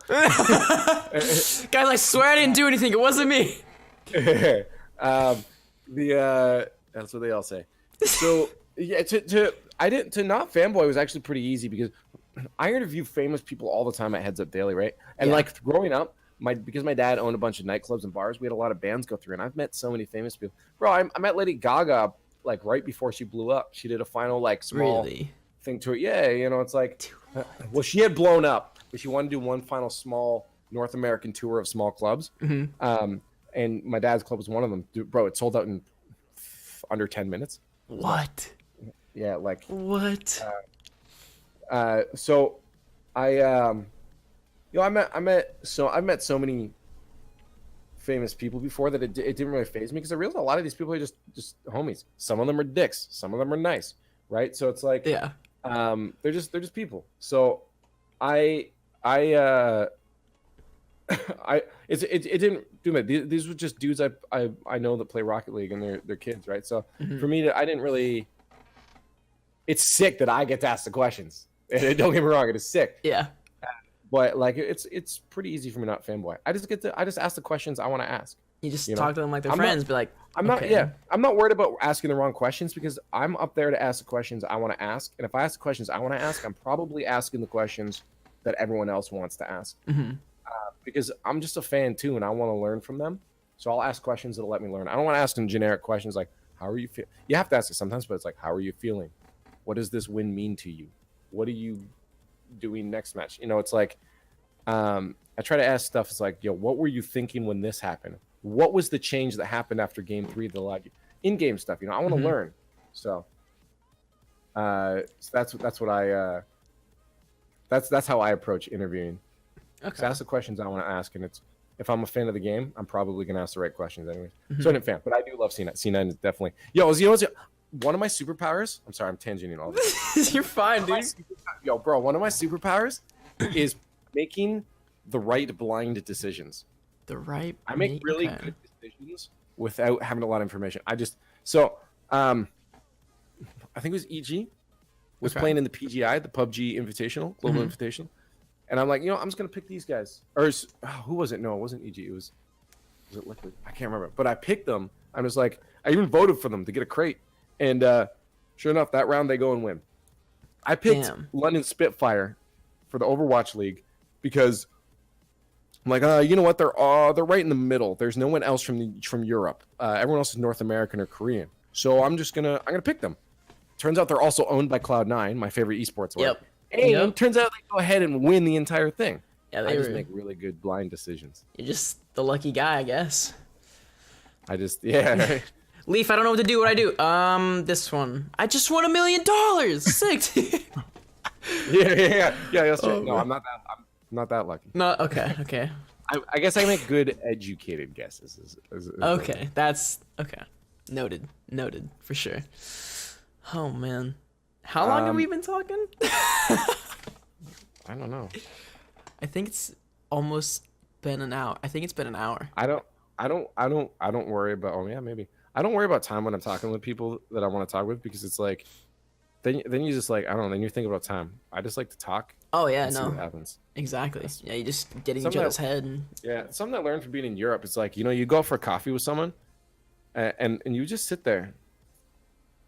Guys, I swear I didn't do anything. It wasn't me. That's what they all say. So yeah, to not fanboy was actually pretty easy because I interview famous people all the time at Heads Up Daily, right? And like growing up, because my dad owned a bunch of nightclubs and bars, we had a lot of bands go through, and I've met so many famous people. Bro, I met Lady Gaga like right before she blew up. She did a final like small thing to it. Yeah, you know, it's like, well, she had blown up, but she wanted to do one final small North American tour of small clubs. Mm-hmm. And my dad's club was one of them. Dude, bro, it sold out in under 10 minutes. What? Yeah, like what? So I've met so many famous people before that it didn't really faze me because I realized a lot of these people are just homies. Some of them are dicks, some of them are nice, right? So it's like they're just people. So it didn't do me. These were just dudes I know that play Rocket League, and they're kids, right? So for me, I didn't really. It's sick that I get to ask the questions. Don't get me wrong, it is sick. Yeah. But like it's pretty easy for me not fanboy. I just ask the questions I want to ask. You just talk to them like they're friends. Be like, I'm not worried about asking the wrong questions because I'm up there to ask the questions I want to ask. And if I ask the questions I want to ask, I'm probably asking the questions that everyone else wants to ask. Mm-hmm. Because I'm just a fan too, and I want to learn from them. So I'll ask questions that'll let me learn. I don't want to ask them generic questions like, "How are you feeling?" You have to ask it sometimes, but it's like, "How are you feeling? What does this win mean to you? What are you doing next match?" You know, it's like, I try to ask stuff. It's like, "Yo, what were you thinking when this happened? What was the change that happened after game 3 that allowed you in-game stuff?" You know, I want to learn. So, that's what I that's how I approach interviewing. Okay. So ask the questions I want to ask, and if I'm a fan of the game, I'm probably gonna ask the right questions anyways. So I'm a fan, but I do love C9. C9 is definitely one of my superpowers. I'm sorry, I'm tangenting all this. You're fine, dude. Yo, bro, one of my superpowers is making the right blind decisions. I make really good decisions without having a lot of information. I think it was EG was playing in the PGI, the PUBG Invitational, Global Invitational. And I'm like, I'm just going to pick these guys. Or who was it? No, it wasn't EG. Was it Liquid? I can't remember. But I picked them. I was like, I even voted for them to get a crate. And sure enough, that round they go and win. I picked London Spitfire for the Overwatch League because I'm like, you know what? They're right in the middle. There's no one else from Europe. Everyone else is North American or Korean. So I'm gonna pick them. Turns out they're also owned by Cloud9, my favorite esports org. Yep. And turns out they go ahead and win the entire thing. Yeah, I just make really good blind decisions. You're just the lucky guy, I guess. I just right. Lief, I don't know what to do. What I do? This one. I just won $1 million. Sick. Yeah. That's true. No, I'm not that lucky. No. Okay. I guess I make good educated guesses. Okay, that's okay. Noted for sure. Oh man, how long have we been talking? I don't know. I think it's almost been an hour. I think it's been an hour. I don't worry about. Oh yeah, maybe. I don't worry about time when I'm talking with people that I want to talk with, because it's like, then you just like, I don't know. Then you think about time. I just like to talk. Oh yeah, and no. see what happens. Exactly. Yeah, you just get in each other's head. And... Yeah, something I learned from being in Europe. It's like, you go for coffee with someone, and you just sit there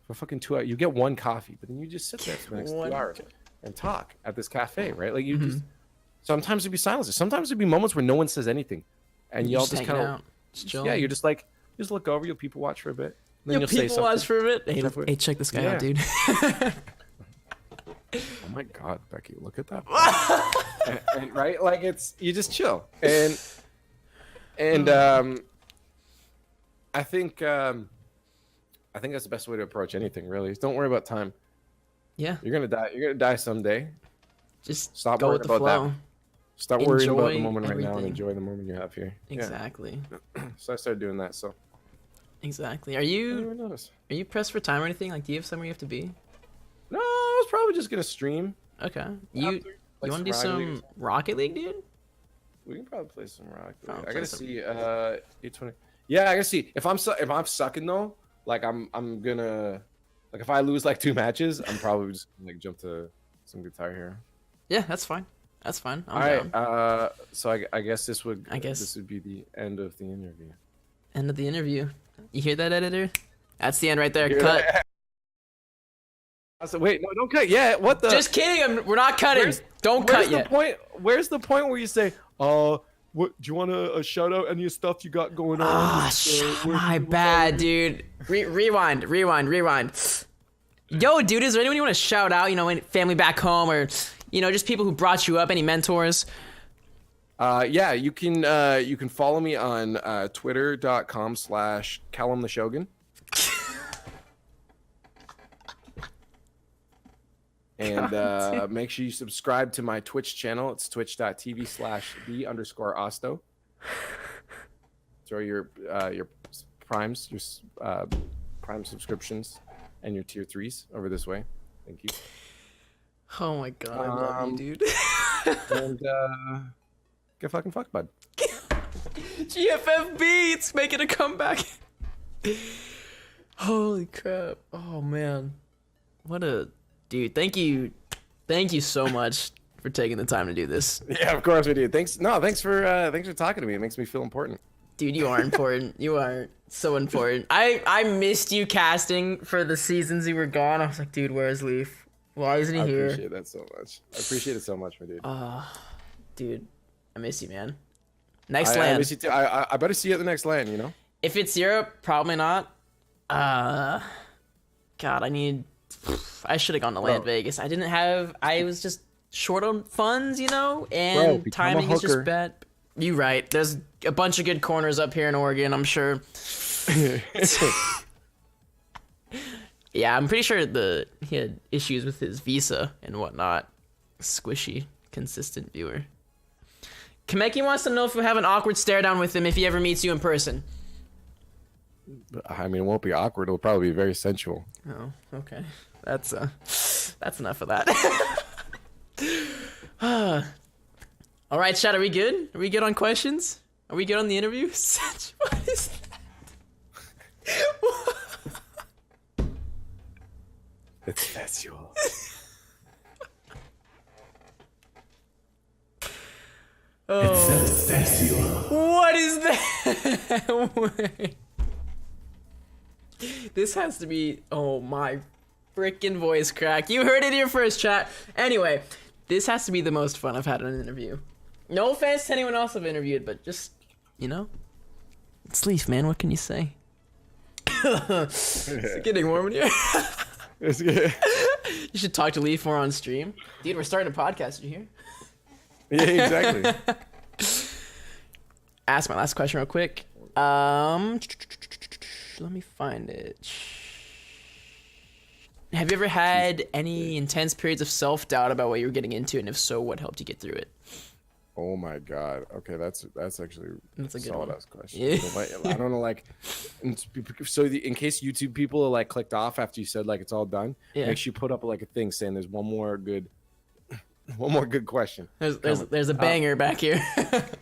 for fucking 2 hours. You get one coffee, but then you just sit there for the next 2 hours and talk at this cafe, right? Like you just. Sometimes it'd be silences. Sometimes it'd be moments where no one says anything, and y'all just kind of. Yeah, you're just like, just look over. You'll people watch for a bit. Then you'll say something. Watch for a bit. Hey, check this guy out, dude. Oh my God, Becky, look at that. and right, like you just chill, and I think that's the best way to approach anything. Really, don't worry about time. Yeah, you're gonna die someday. Just stop go worrying with the about flow. that. Stop worrying about the moment everything. right now and enjoy the moment you have here. Exactly. Yeah. So I started doing that. So. Exactly. Are you pressed for time or anything? Like, do you have somewhere you have to be? No, I was probably just gonna stream. Okay. You want to do some Rocket League, dude? We can probably play some Rocket League. I gotta see 820. Yeah, I gotta see if I'm sucking though. Like I'm gonna, like, if I lose like 2 matches, I'm probably just gonna, like, jump to some Guitar Hero. Yeah, that's fine. That's fine. All right. So I guess this would be the end of the interview. End of the interview. You hear that, editor? That's the end right there. Cut. I said, wait, no, don't cut yet. What the? Just kidding. We're not cutting. Don't cut yet. Where's the point where you say, what do you want a shout out? Any stuff you got going on? My bad, dude. Rewind. Yo, dude, is there anyone you want to shout out? Any family back home, or just people who brought you up? Any mentors? Yeah, you can follow me on twitter.com/CallumTheShogun. And make sure you subscribe to my Twitch channel. It's twitch.tv/the_Austo. Throw your primes, your prime subscriptions, and your tier 3s over this way. Thank you. Oh my God, I love you, dude. And get fucking fucked, bud. GFFB, it's making a comeback. Holy crap. Oh man. What a dude. Thank you so much for taking the time to do this. Yeah, of course we do. Thanks for talking to me. It makes me feel important. Dude, you are important. You are so important. I missed you casting for the seasons you were gone. I was like, dude, where's Lief? Why isn't he here? I appreciate that so much. I appreciate it so much, my dude. Dude, I miss you, man. Next land. I miss you too. I better see you at the next land, If it's Europe, probably not. God, I should have gone to Land Vegas. I was just short on funds, and timing is just bad. You right. There's a bunch of good corners up here in Oregon, I'm sure. Yeah, I'm pretty sure he had issues with his visa and whatnot. Squishy, consistent viewer. Kameki wants to know if you have an awkward stare down with him if he ever meets you in person. I mean, it won't be awkward. It'll probably be very sensual. Oh, okay. That's enough of that. All right, chat. Are we good? Are we good on questions? Are we good on the interview? What is that? It's sensual. Oh. It's sensual. What is that? This has to be. Oh my freaking voice crack. You heard it here first, chat. Anyway, this has to be the most fun I've had in an interview. No offense to anyone else I've interviewed, but just, it's Lief, man. What can you say? It's getting warm in here. It's good. You should talk to Lief more on stream. Dude, we're starting a podcast. Did you hear? Yeah, exactly. Ask my last question real quick. Let me find it. Have you ever had any intense periods of self-doubt about what you were getting into, and if so, what helped you get through it? Oh my God. Okay, that's actually That's a good solid one. ass question. Yeah. I don't know, like, so in case YouTube people are like clicked off after you said like it's all done, Yeah. make sure you put up like a thing saying there's one more good question. There's a banger back here.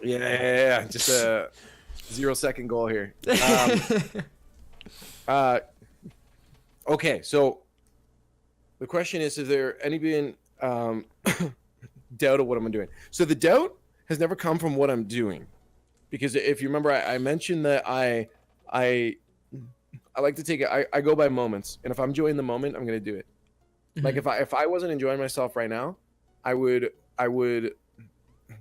Yeah. Just a 0-second goal here. Okay, so the question is there any been doubt of what I'm doing? So the doubt has never come from what I'm doing, because if you remember, I mentioned that I like to take it. I go by moments, and if I'm enjoying the moment, I'm gonna do it. Like if I wasn't enjoying myself right now, I would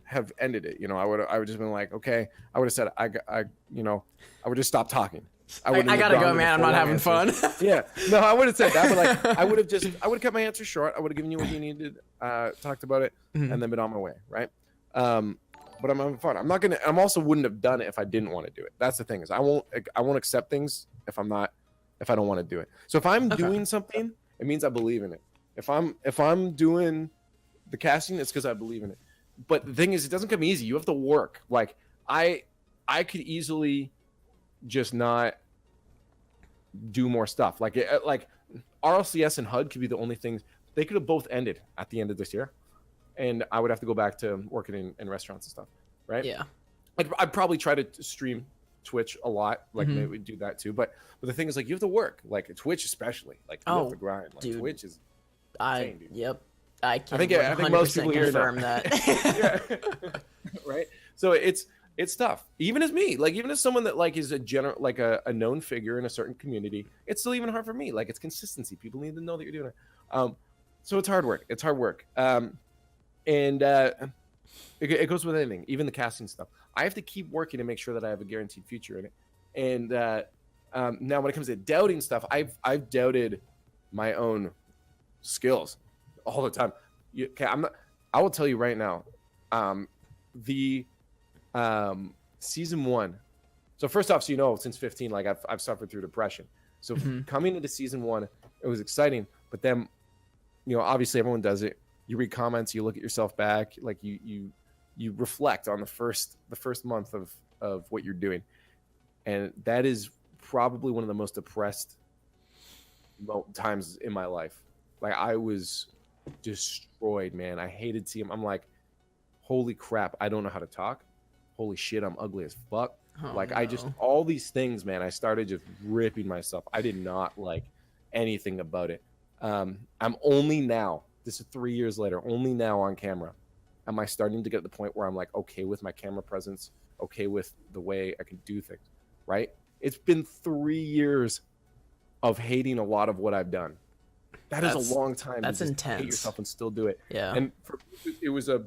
have ended it. I would just been like, okay. I would have said I would just stop talking. I gotta go, man. I'm not having fun. Yeah, no, I would have said that, but like I would have kept my answer short. I would have given you what you needed, talked about it, and then been on my way, right? But I'm having fun. I'm also wouldn't have done it if I didn't want to do it. That's the thing, is I won't accept things if I don't want to do it. So if I'm doing something, it means I believe in it. If I'm doing the casting, it's because I believe in it. But the thing is, it doesn't come easy. You have to work. Like I could easily just not do more stuff. Like RLCS and HUD could be the only things. They could have both ended at the end of this year, and I would have to go back to working in restaurants and stuff, right? Yeah. I'd probably try to stream Twitch a lot, like maybe we'd do that too. But the thing is, like, you have to work, like Twitch especially, like you have to grind. Like dude. Twitch is insane, dude. Yep. I can I think most people here confirm that. Yeah. Right. So it's tough. Even as me, like even as someone that like is a known figure in a certain community, it's still even hard for me. Like it's consistency. People need to know that you're doing it. So it's hard work. It goes with anything, even the casting stuff. I have to keep working to make sure that I have a guaranteed future in it. And now when it comes to doubting stuff, I've doubted my own skills all the time. I will tell you right now, the season 1. So first off, so since 15, like I've suffered through depression. So coming into season 1, it was exciting. But then, obviously everyone does it. You read comments, you look at yourself back, like you reflect on the first month of what you're doing, and that is probably one of the most depressed times in my life. Like I was destroyed, man. I hated seeing. I'm like, holy crap, I don't know how to talk. Holy shit, I'm ugly as fuck. I just all these things, man. I started just ripping myself. I did not like anything about it. I'm only now. This is 3 years later. Only now on camera am I starting to get to the point where I'm like okay with my camera presence, okay with the way I can do things. Right? It's been 3 years of hating a lot of what I've done. That's a long time. That's to just intense. hate yourself and still do it. Yeah. And it was a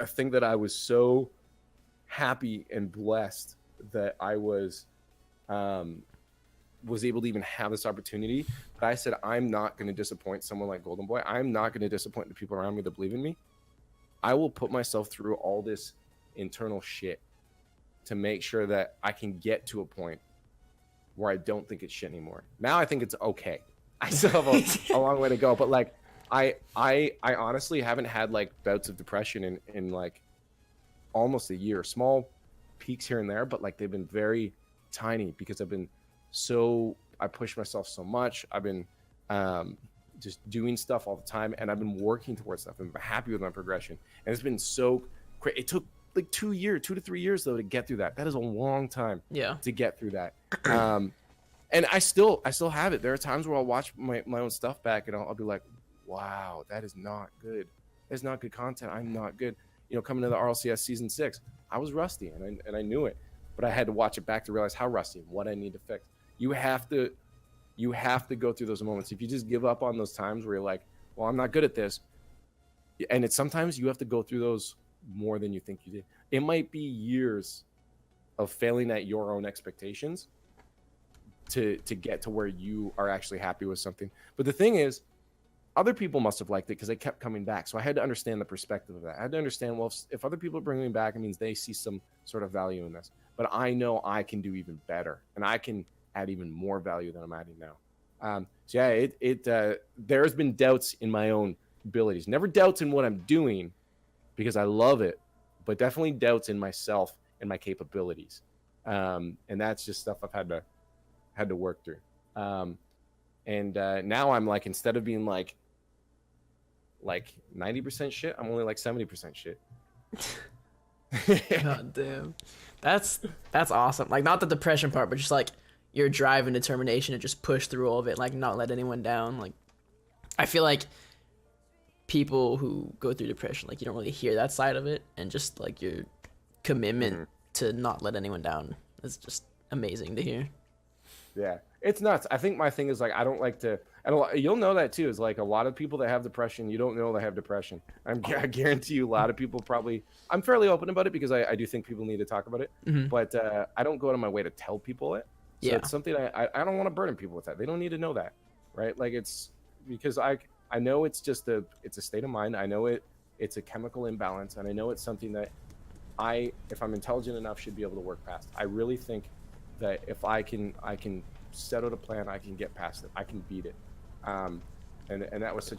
thing that I was so happy and blessed that I was able to even have this opportunity. But I said, I'm not going to disappoint someone like Golden Boy. I'm not going to disappoint the people around me that believe in me. I will put myself through all this internal shit to make sure that I can get to a point where I don't think it's shit anymore. Now I think it's okay. I still have a long way to go, but like I honestly haven't had like bouts of depression in like almost a year. Small peaks here and there, but like they've been very tiny because I push myself so much. I've been just doing stuff all the time, and I've been working towards stuff. I'm happy with my progression, and it's been so great. It took like 2 to 3 years though to get through that. That is a long time to get through that. And I still have it. There are times where I'll watch my own stuff back and I'll be like, wow, that is not good. That's not good content. I'm not good. Coming to the RLCS season 6, I was rusty and I knew it, but I had to watch it back to realize how rusty and what I need to fix. You have to go through those moments. If you just give up on those times where you're like, well, I'm not good at this. And it's sometimes you have to go through those more than you think you did. It might be years of failing at your own expectations to get to where you are actually happy with something. But the thing is, other people must have liked it because they kept coming back. So I had to understand the perspective of that. I had to understand, well, if other people are bringing me back, it means they see some sort of value in this. But I know I can do even better, and I can add even more value than I'm adding now. So yeah, there's been doubts in my own abilities. Never doubts in what I'm doing because I love it, but definitely doubts in myself and my capabilities. And that's just stuff I've had to work through. And now I'm like, instead of being like 90% shit, I'm only like 70% shit. God damn. That's awesome. Like, not the depression part, but just like your drive and determination to just push through all of it, like not let anyone down. Like, I feel like people who go through depression, like, you don't really hear that side of it, and just like your commitment to not let anyone down is just amazing to hear. Yeah, it's nuts. I think my thing is like, I don't like to, and you'll know that too, is like a lot of people that have depression, you don't know they have depression. I guarantee you a lot of people probably, I'm fairly open about it because I do think people need to talk about it, but I don't go out of my way to tell people it. So it's something I don't want to burden people with that. They don't need to know that, right? Like, it's because I know it's just it's a state of mind. I know it's a chemical imbalance, and I know it's something that if I'm intelligent enough, should be able to work past. I really think that if I can set out a plan, I can get past it. I can beat it. And that was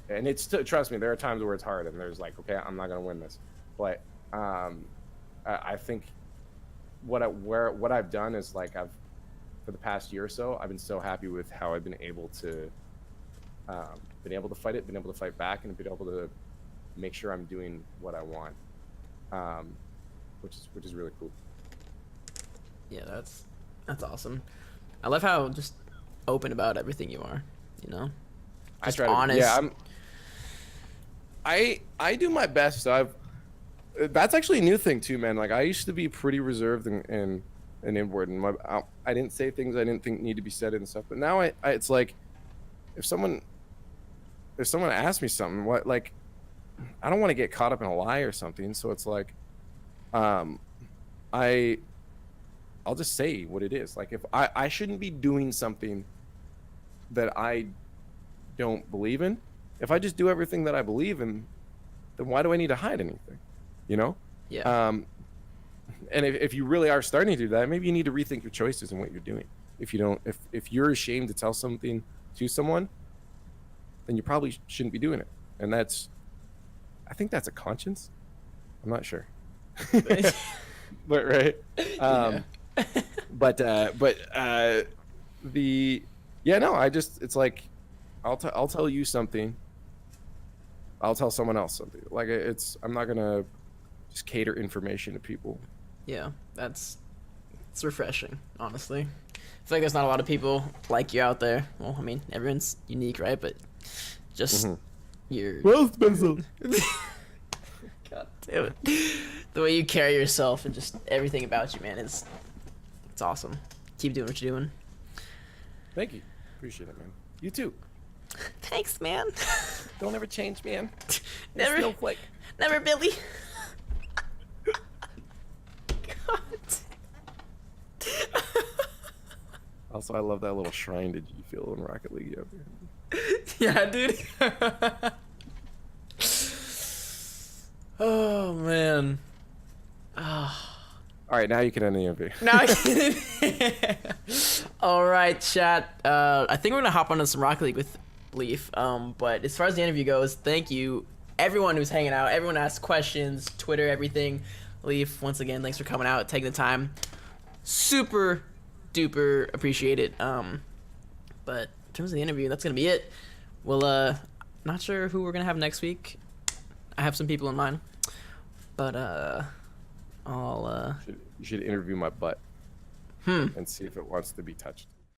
and it's still, trust me, there are times where it's hard and there's like, okay, I'm not going to win this. But I think what I've done is like, for the past year or so, I've been so happy with how I've been able to fight it, been able to fight back, and been able to make sure I'm doing what I want. Which is really cool. Yeah, that's awesome. I love how just open about everything you are, you know? Just I try honest. I do my best. So that's actually a new thing too, man. Like, I used to be pretty reserved and inward, and I didn't say things I didn't think need to be said and stuff. But now it's like, if someone asks me something, what, like, I don't want to get caught up in a lie or something. So it's like, I'll just say what it is. Like, if I shouldn't be doing something that I don't believe in. If I just do everything that I believe in, then why do I need to hide anything? You know? Yeah. And if you really are starting to do that, maybe you need to rethink your choices and what you're doing. If you're ashamed to tell something to someone, then you probably shouldn't be doing it. And I think that's a conscience. I'm not sure. But right. It's like, I'll tell you something. I'll tell someone else something. Like, I'm not gonna just cater information to people. Yeah, it's refreshing, honestly. I feel like there's not a lot of people like you out there. Well, I mean, everyone's unique, right? But just you're... Well, Spencer. God damn it. The way you carry yourself and just everything about you, man, it's awesome. Keep doing what you're doing. Thank you. Appreciate it, man. You too. Thanks, man. Don't ever change, man. Never. Snowflake. Never, Billy. God. Also, I love that little shrine did you feel in Rocket League up here. Yeah, dude. Oh, man. Oh. All right, now you can end the interview. Now I can. All right, chat. I think we're gonna hop onto some Rocket League with Lief. But as far as the interview goes, thank you everyone who's hanging out. Everyone asked questions, Twitter, everything. Lief, once again, thanks for coming out, taking the time. Super duper appreciate it. But in terms of the interview, that's gonna be it. We'll not sure who we're gonna have next week. I have some people in mind, but you should interview my butt and see if it wants to be touched.